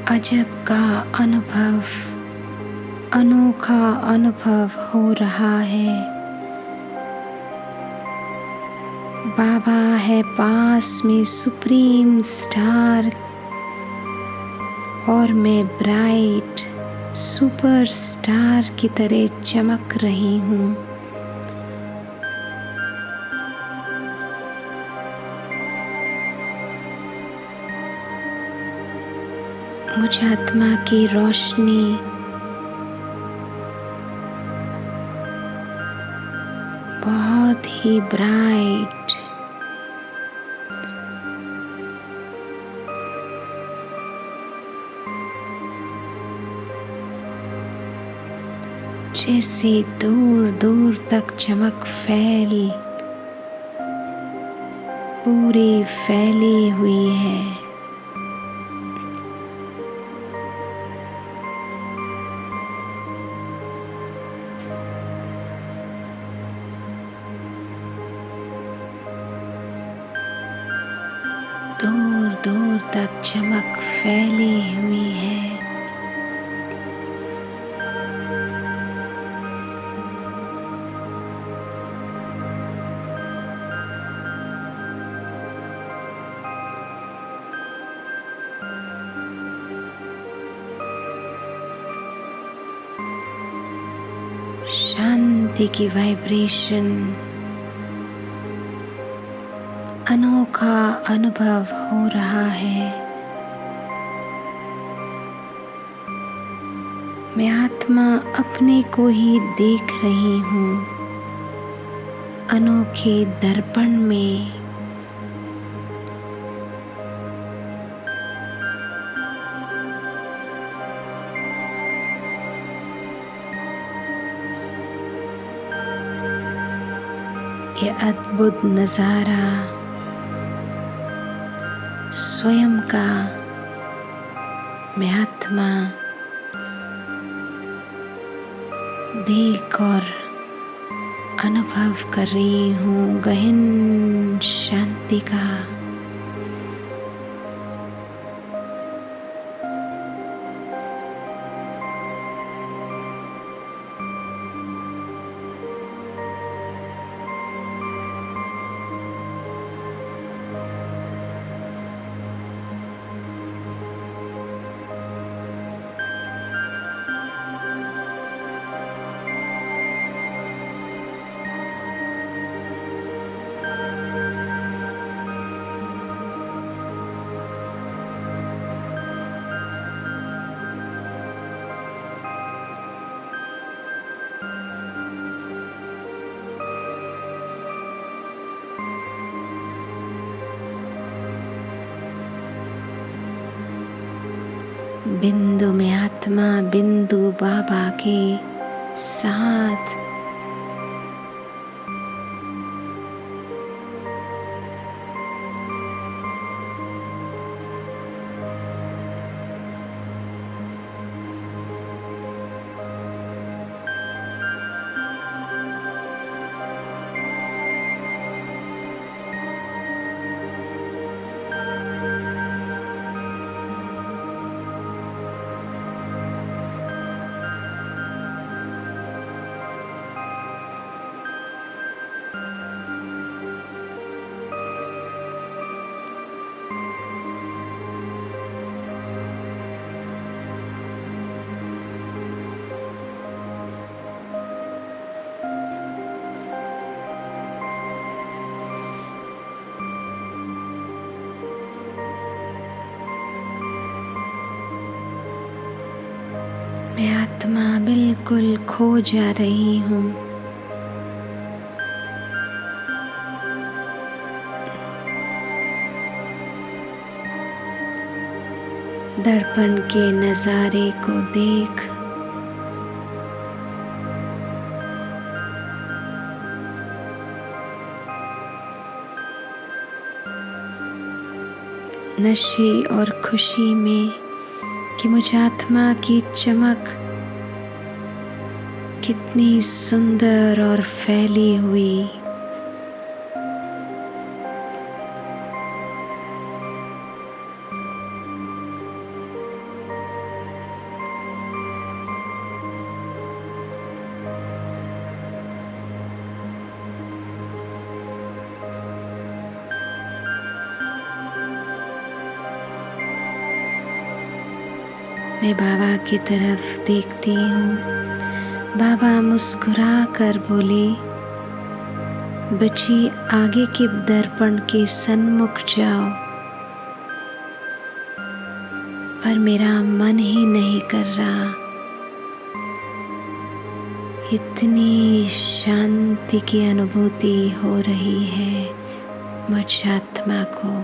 अजब का अनुभव, अनोखा अनुभव हो रहा है। बाबा है पास में सुप्रीम स्टार और मैं ब्राइट सुपर स्टार की तरह चमक रही हूँ। मुझ आत्मा की रोशनी बहुत ही ब्राइट, जैसे दूर दूर तक चमक पूरी फैली हुई है। दूर दूर तक चमक फैली हुई है। शांति की वाइब्रेशन, अनोखा अनुभव हो रहा है। मैं आत्मा अपने को ही देख रही हूँ अनोखे दर्पण में। ये अद्भुत नज़ारा स्वयं का मैं आत्मा देख और अनुभव कर रही हूँ गहन शांति का। बिंदु में आत्मा बिंदु बाबा के साथ मैं आत्मा बिल्कुल खो जा रही हूँ। दर्पण के नज़ारे को देख नशे और खुशी में कि मुझ आत्मा की चमक कितनी सुंदर और फैली हुई। मैं बाबा की तरफ देखती हूँ। बाबा मुस्कुरा कर बोले, बच्ची आगे के दर्पण के सन्मुख जाओ। पर मेरा मन ही नहीं कर रहा। इतनी शांति की अनुभूति हो रही है मुझ आत्मा को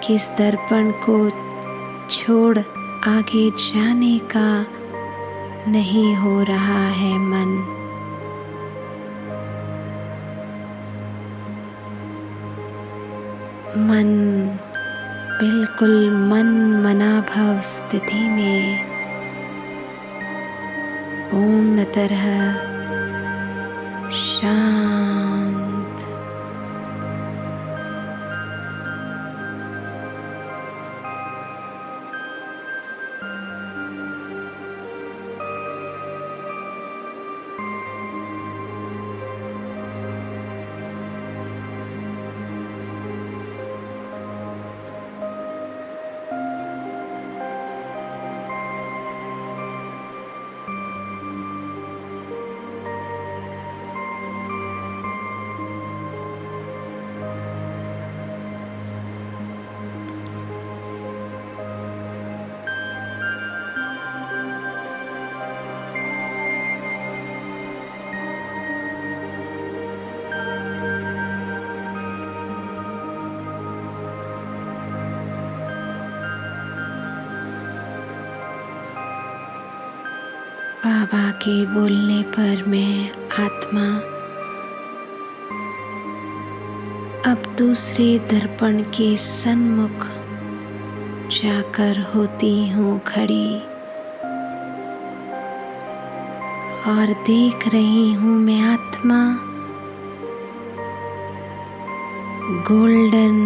कि इस दर्पण को छोड़ आगे जाने का नहीं हो रहा है मन। मन बिल्कुल मन मनाभव स्थिति में पूर्ण तरह शांत। बाबा के बोलने पर मैं आत्मा दूसरे दर्पण के सन्मुख जाकर होती हूँ खड़ी और देख रही हूँ मैं आत्मा गोल्डन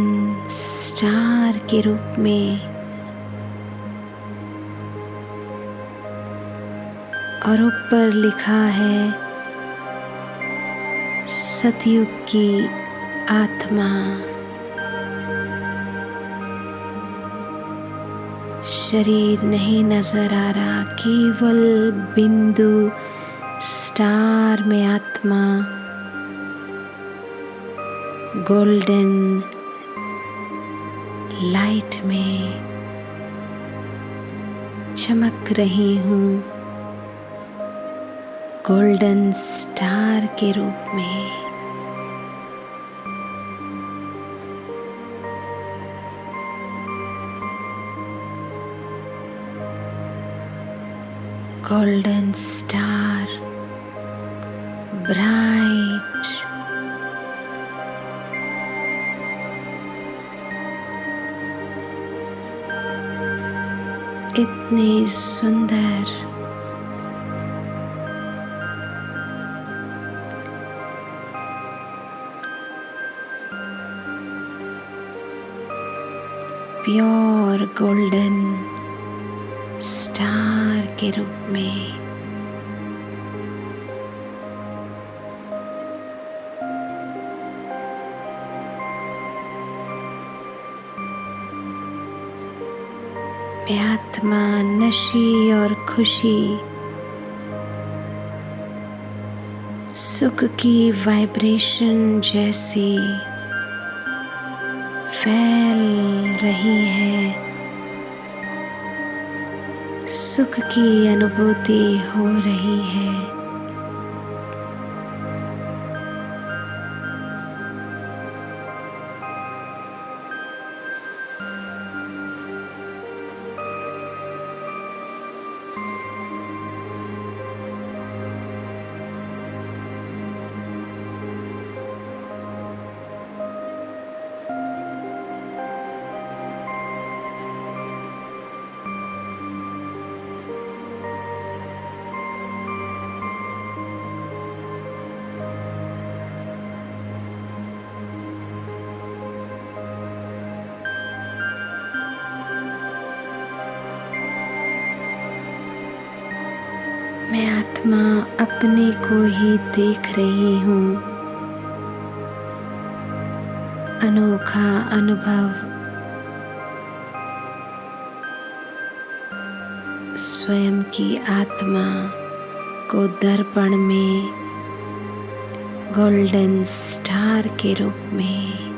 स्टार के रूप में, और ऊपर लिखा है सतयुग की आत्मा। शरीर नहीं नजर आ रहा, केवल बिंदु स्टार में आत्मा गोल्डन लाइट में चमक रही हूँ, गोल्डन स्टार के रूप में। गोल्डन स्टार, ब्राइट, इतने सुंदर, प्योर गोल्डन स्टार के रूप में। आत्मा नशी और खुशी, सुख की वाइब्रेशन जैसी फैल रही है, सुख की अनुभूति हो रही है। मैं आत्मा अपने को ही देख रही हूँ, अनोखा अनुभव स्वयं की आत्मा को दर्पण में गोल्डन स्टार के रूप में।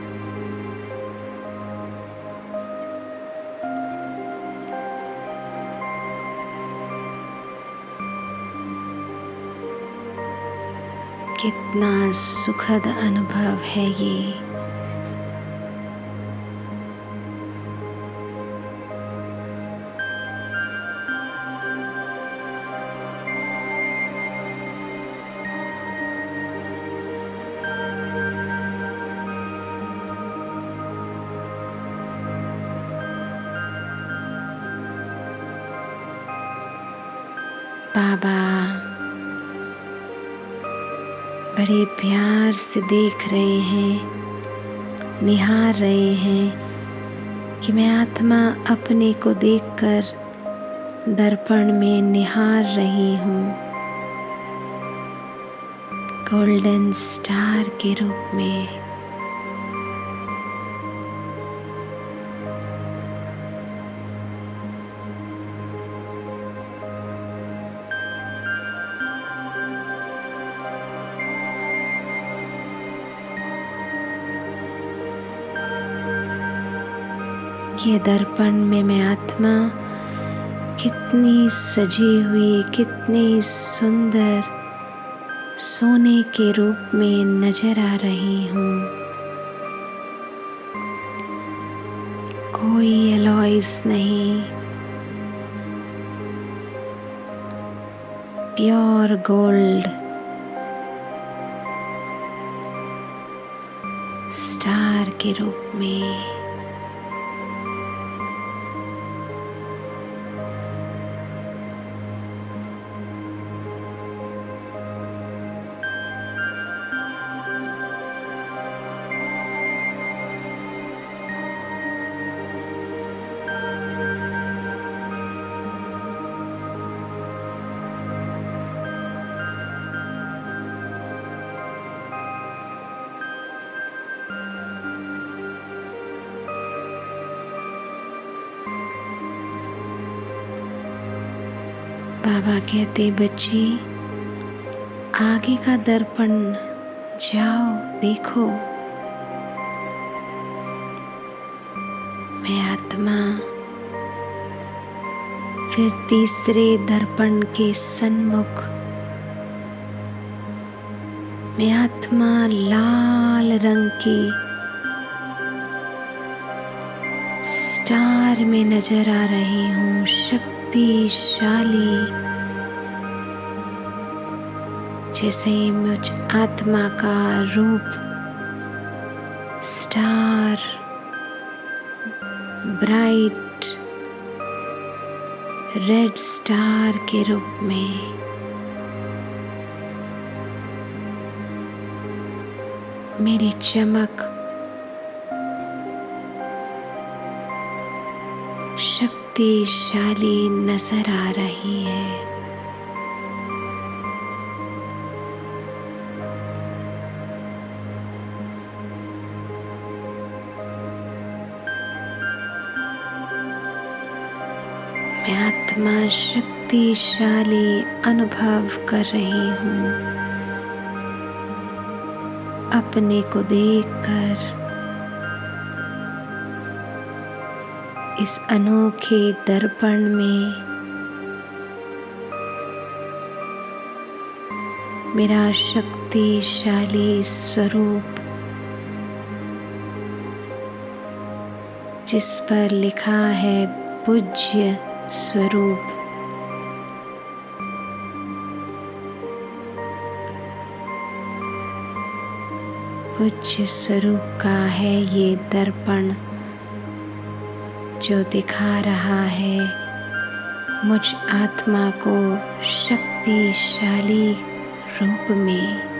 कितना सुखद अनुभव है ये। बाबा बड़े प्यार से देख रहे हैं, निहार रहे हैं कि मैं आत्मा अपने को देखकर दर्पण में निहार रही हूँ, गोल्डन स्टार के रूप में। ये दर्पण में मैं आत्मा कितनी सजी हुई, कितनी सुंदर सोने के रूप में नजर आ रही हूँ। कोई एलॉयज नहीं, प्योर गोल्ड स्टार के रूप में। बाबा कहते बच्ची, आगे का दर्पण जाओ देखो, मैं आत्मा फिर तीसरे दर्पण के सन्मुख, मैं आत्मा लाल रंग की स्टार में नजर आ रही हूँ, शक्तिशाली, जैसे मुझ आत्मा का रूप स्टार, ब्राइट रेड स्टार के रूप में। मेरी चमक शक्तिशाली नजर आ रही है। मैं आत्मा शक्तिशाली अनुभव कर रही हूँ। अपने को देखकर इस अनोखे दर्पण में मेरा शक्तिशाली स्वरूप, जिस पर लिखा है पूज्य स्वरूप, पूज्य स्वरूप का है ये दर्पण, जो दिखा रहा है मुझ आत्मा को शक्तिशाली रूप में।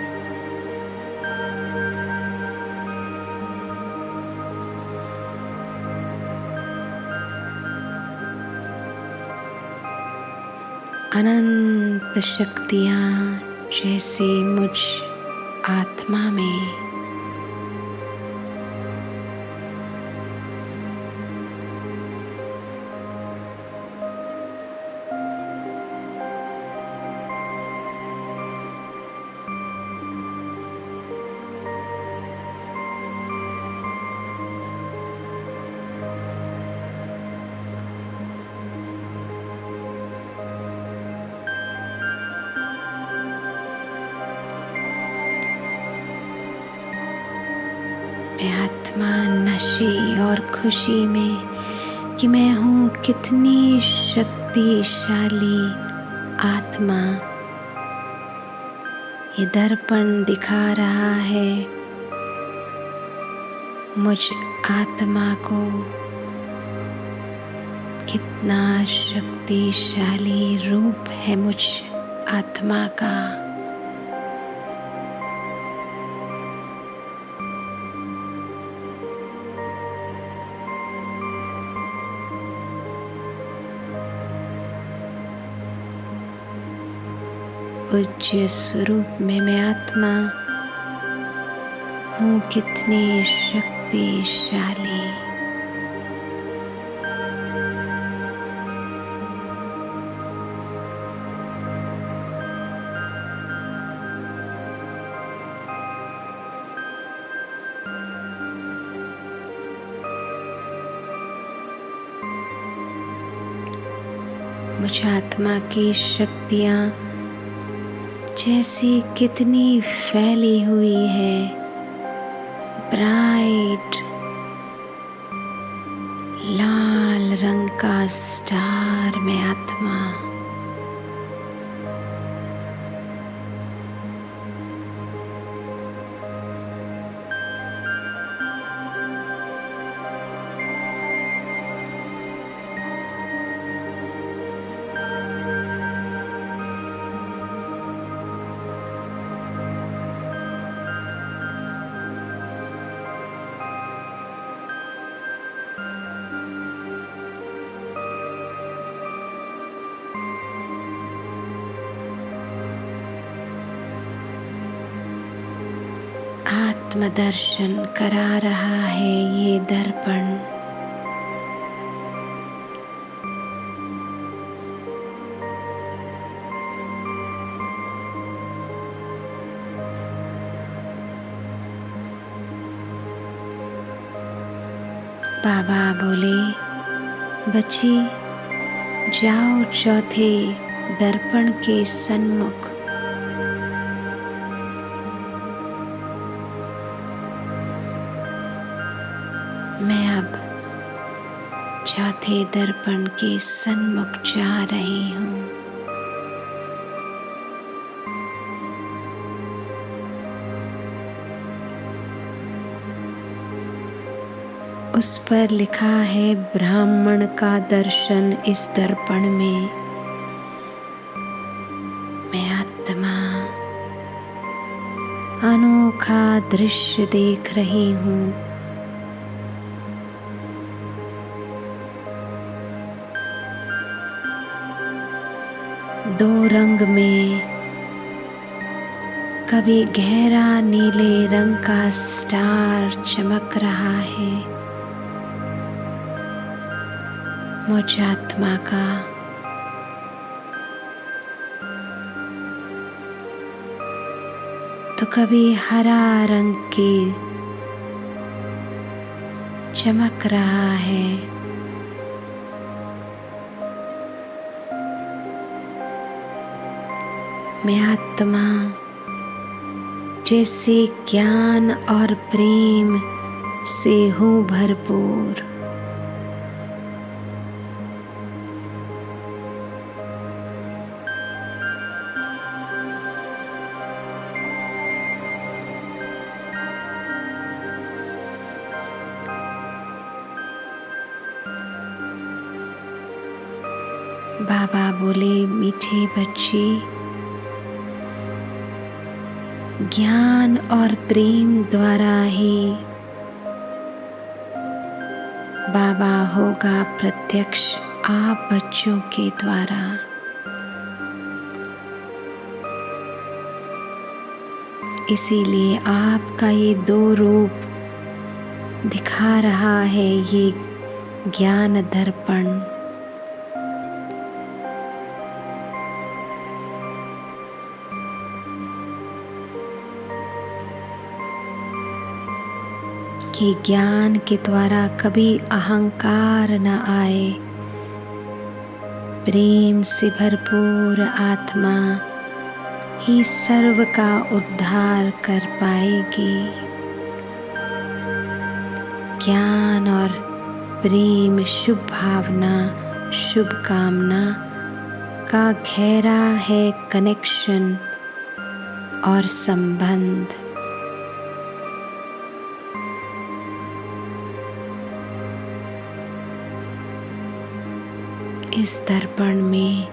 अनंत शक्तियाँ जैसे मुझ आत्मा में। मैं आत्मा नशे और खुशी में कि मैं हूँ कितनी शक्तिशाली आत्मा। ये दर्पण दिखा रहा है मुझ आत्मा को कितना शक्तिशाली रूप है मुझ आत्मा का। पूज्य स्वरूप में मैं आत्मा हूँ कितनी शक्तिशाली। मुझ आत्मा की शक्तियाँ जैसे कितनी फैली हुई है, ब्राइट लाल रंग का स्टार में आत्मा। आत्मदर्शन करा रहा है ये दर्पण। बाबा बोले, बच्ची जाओ चौथे दर्पण के सन्मुख। मैं अब चौथे दर्पण के सन्मुख जा रही हूँ। उस पर लिखा है ब्राह्मण का दर्शन इस दर्पण में। मैं आत्मा अनोखा दृश्य देख रही हूँ। दो रंग में कभी गहरा नीले रंग का स्टार चमक रहा है मुझ आत्मा का। तो कभी हरा रंग की चमक रहा है। मैं आत्मा जैसे ज्ञान और प्रेम से हूँ भरपूर। बाबा बोले, मीठे बच्चे, ज्ञान और प्रेम द्वारा ही बाबा होगा प्रत्यक्ष आप बच्चों के द्वारा। इसीलिए आपका ये दो रूप दिखा रहा है ये ज्ञान दर्पण। कि ज्ञान के द्वारा कभी अहंकार न आए। प्रेम से भरपूर आत्मा ही सर्व का उद्धार कर पाएगी। ज्ञान और प्रेम, शुभ भावना, शुभ कामना का गहरा है कनेक्शन और संबंध। इस दर्पण में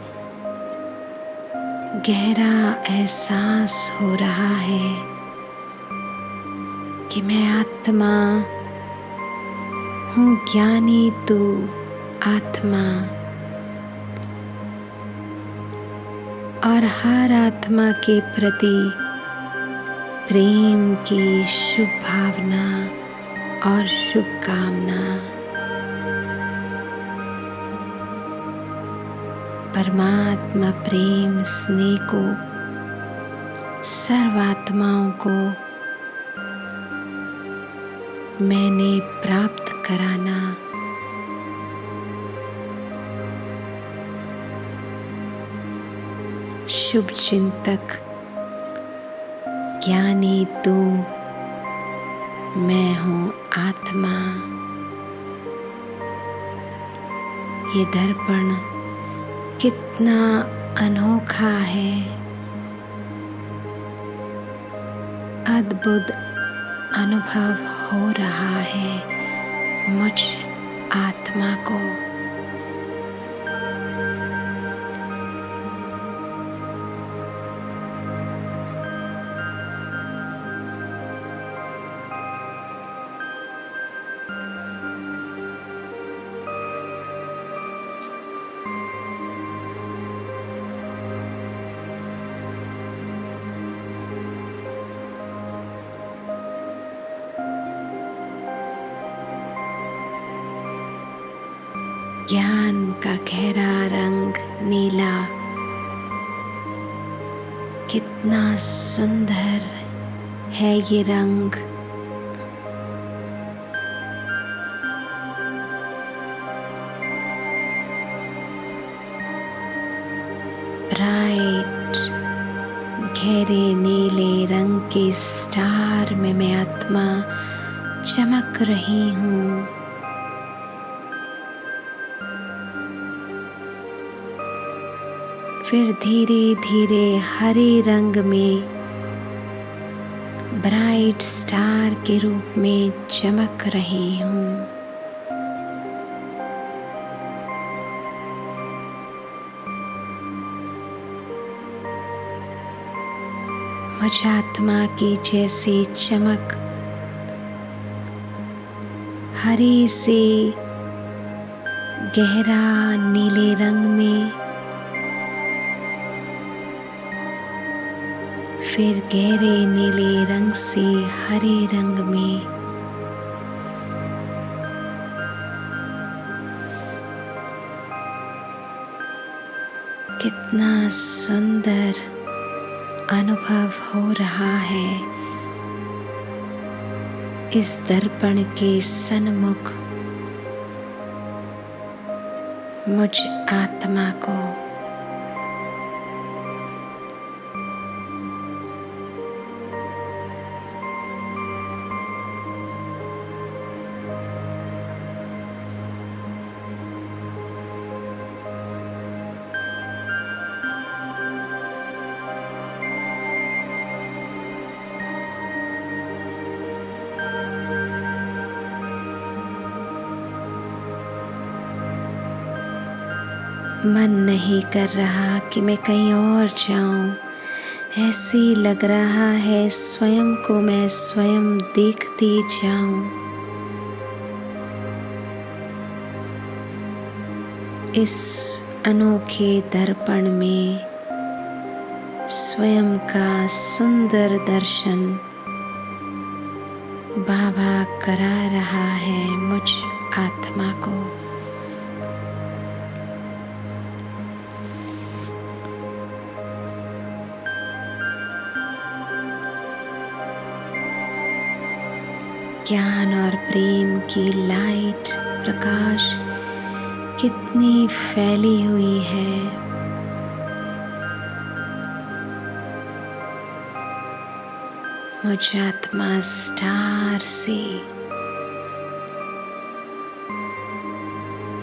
गहरा एहसास हो रहा है कि मैं आत्मा हूँ, ज्ञानी तू आत्मा। और हर आत्मा के प्रति प्रेम की शुभ भावना और शुभकामना। परमात्मा प्रेम स्नेह को सर्वात्माओं को मैंने प्राप्त कराना। शुभ चिंतक ज्ञानी तू, मैं हूँ आत्मा। ये दर्पण कितना अनोखा है। अद्भुत अनुभव हो रहा है मुझ आत्मा को। ज्ञान का गहरा रंग नीला कितना सुंदर है ये रंग। ब्राइट गहरे नीले रंग के स्टार में मैं आत्मा चमक रही हूँ। फिर धीरे धीरे हरे रंग में ब्राइट स्टार के रूप में चमक रही हूँ। मुझ आत्मा की जैसे चमक हरे से गहरा नीले रंग में, फिर गहरे नीले रंग से हरे रंग में, कितना सुंदर अनुभव हो रहा है इस दर्पण के सन्मुख मुझ आत्मा को। मन नहीं कर रहा कि मैं कहीं और जाऊं, ऐसे ही लग रहा है स्वयं को मैं स्वयं देखती जाऊं। इस अनोखे दर्पण में स्वयं का सुंदर दर्शन बाबा करा रहा है मुझ आत्मा को। ज्ञान और प्रेम की लाइट प्रकाश कितनी फैली हुई है। मुझ आत्मा स्टार से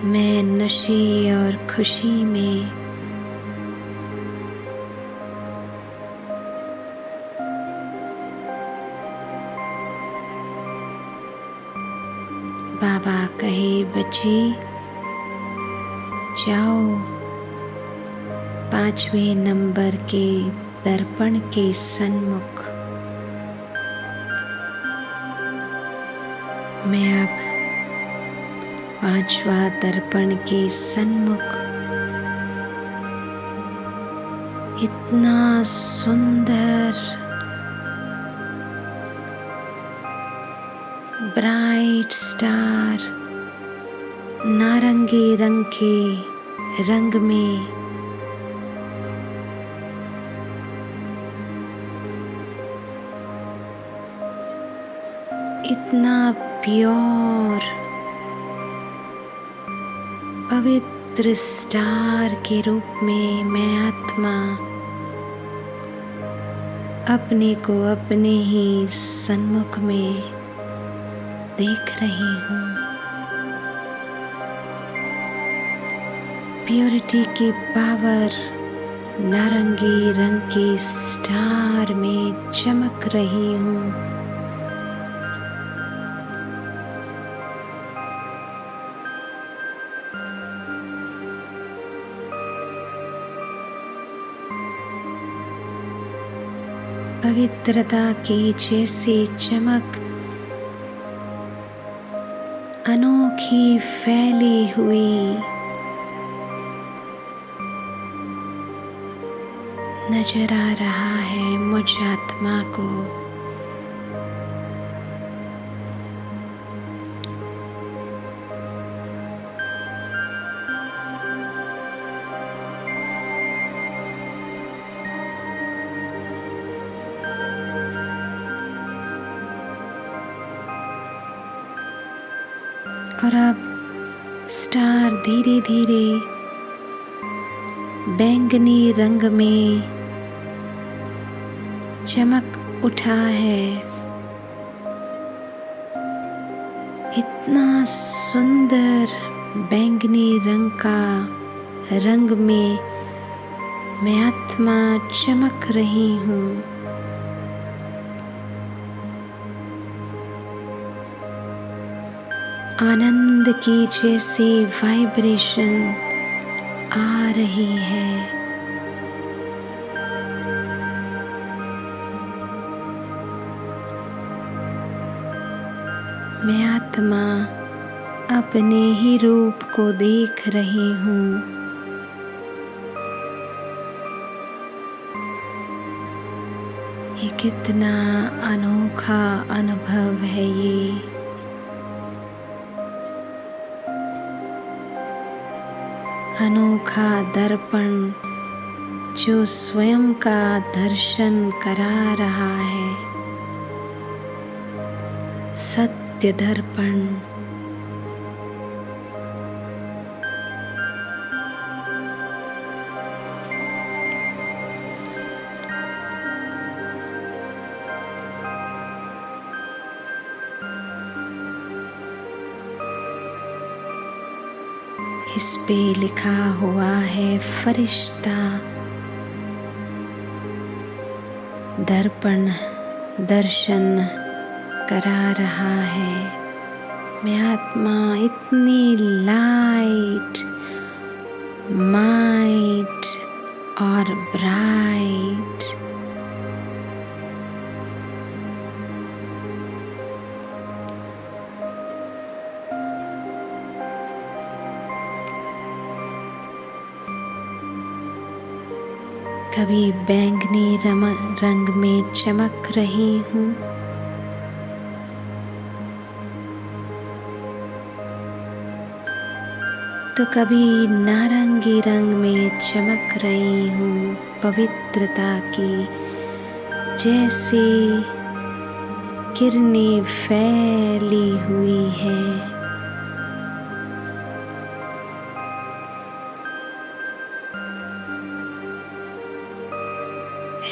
मैं नशे और खुशी में बाबा कहे बच्ची जाओ 5वें नंबर के दर्पण के सन्मुख। मैं अब 5वां दर्पण के सन्मुख इतना सुंदर ब्राइट स्टार नारंगी रंग के रंग में इतना प्योर पवित्र स्टार के रूप में मैं आत्मा अपने को अपने ही सन्मुख में देख रही हूँ। प्योरिटी की पावर नारंगी रंग के स्टार में चमक रही हूँ। पवित्रता की जैसी चमक अनोखी फैली हुई नजर आ रहा है मुझ आत्मा को। और अब स्टार धीरे धीरे बैंगनी रंग में चमक उठा है। इतना सुंदर बैंगनी रंग का रंग में मैं आत्मा चमक रही हूँ। आनंद की जैसी वाइब्रेशन आ रही है। मैं आत्मा अपने ही रूप को देख रही हूँ। ये कितना अनोखा अनुभव है ये। अनोखा दर्पण जो स्वयं का दर्शन करा रहा है। सत्य दर्पण। इस पे लिखा हुआ है फरिश्ता। दर्पण दर्शन करा रहा है। मैं आत्मा इतनी लाइट, माइट और ब्राइट। कभी बैंगनी रंग में चमक रही हूँ, तो कभी नारंगी रंग में चमक रही हूँ। पवित्रता की जैसे किरणें फैली हुई हैं।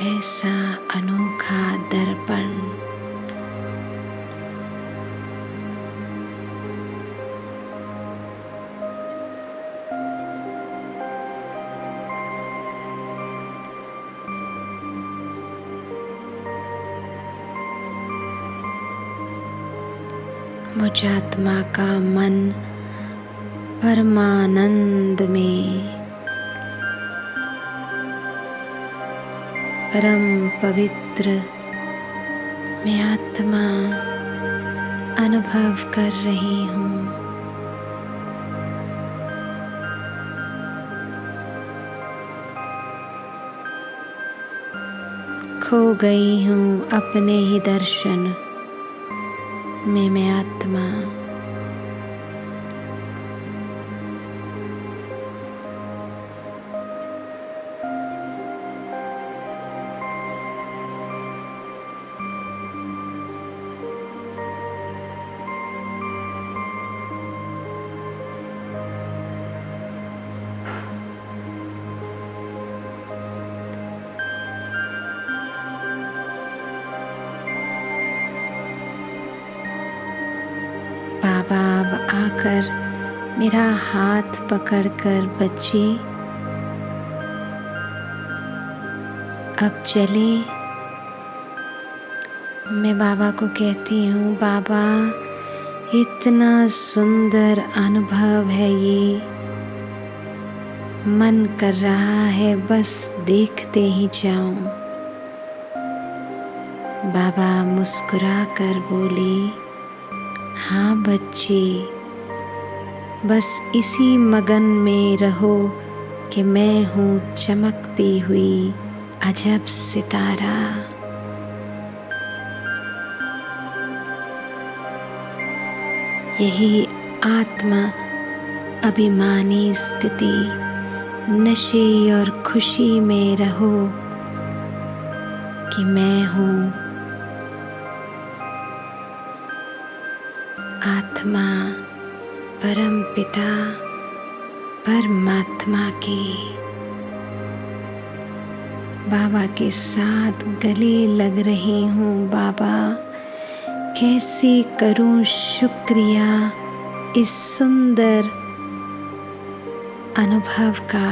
ऐसा अनोखा दर्पण। मुझ आत्मा का मन परमानंद में, परम पवित्र मैं आत्मा अनुभव कर रही हूँ। खो गई हूँ अपने ही दर्शन में मैं आत्मा। बाबा अब आकर मेरा हाथ पकड़कर बच्चे अब चले। मैं बाबा को कहती हूँ, बाबा इतना सुंदर अनुभव है ये, मन कर रहा है बस देखते ही जाऊं। बाबा मुस्कुरा कर बोले, हाँ बच्चे, बस इसी मगन में रहो कि मैं हूँ चमकती हुई अजब सितारा। यही आत्मा अभिमानी स्थिति, नशे और खुशी में रहो कि मैं हूँ आत्मा परम पिता परमात्मा की बाबा के साथ गले लग रही हूँ। बाबा, कैसे करूँ शुक्रिया इस सुंदर अनुभव का।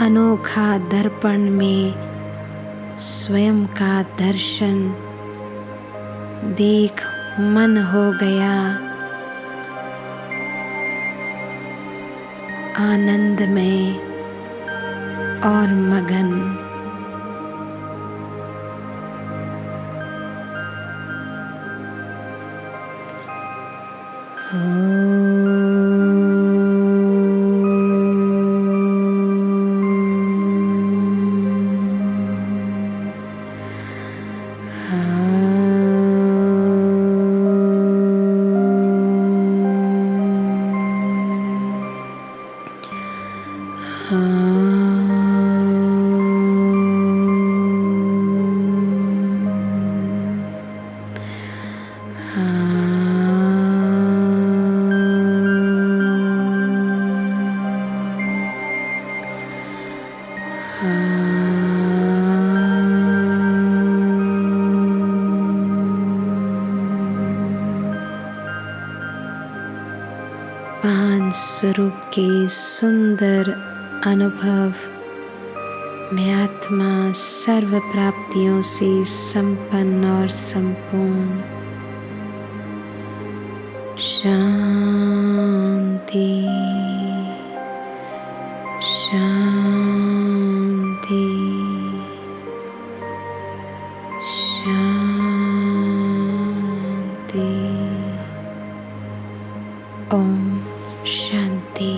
अनोखा दर्पण में स्वयं का दर्शन देख मन हो गया आनंदमय और मगन। पांच स्वरूप के सुंदर अनुभव में आत्मा सर्व प्राप्तियों से संपन्न और संपूर्ण। शांति शांति शांति। ओम शांति।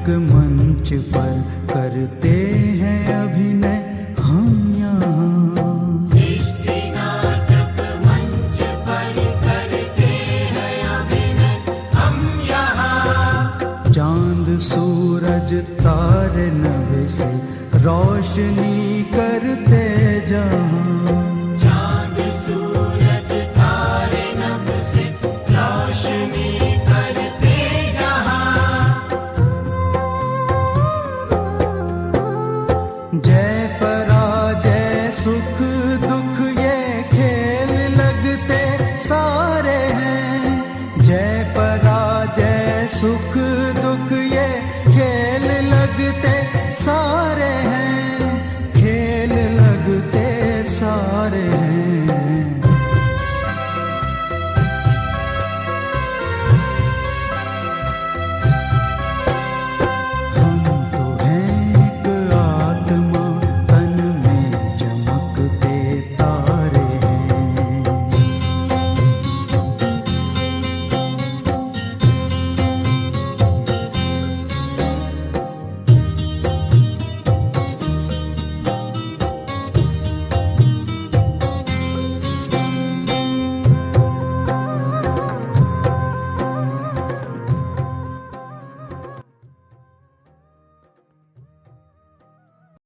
मंच पर करते हैं अभिनय हम यहाँ। सृष्टि नाटक मंच पर करते हैं अभिनय हम यहाँ। चांद सूरज तारे नभ से रोशनी करते जहाँ। चांद सूरज तारे नभ से रोशनी करते जहाँ। जय पराजय सुख दुख ये खेल लगते सुख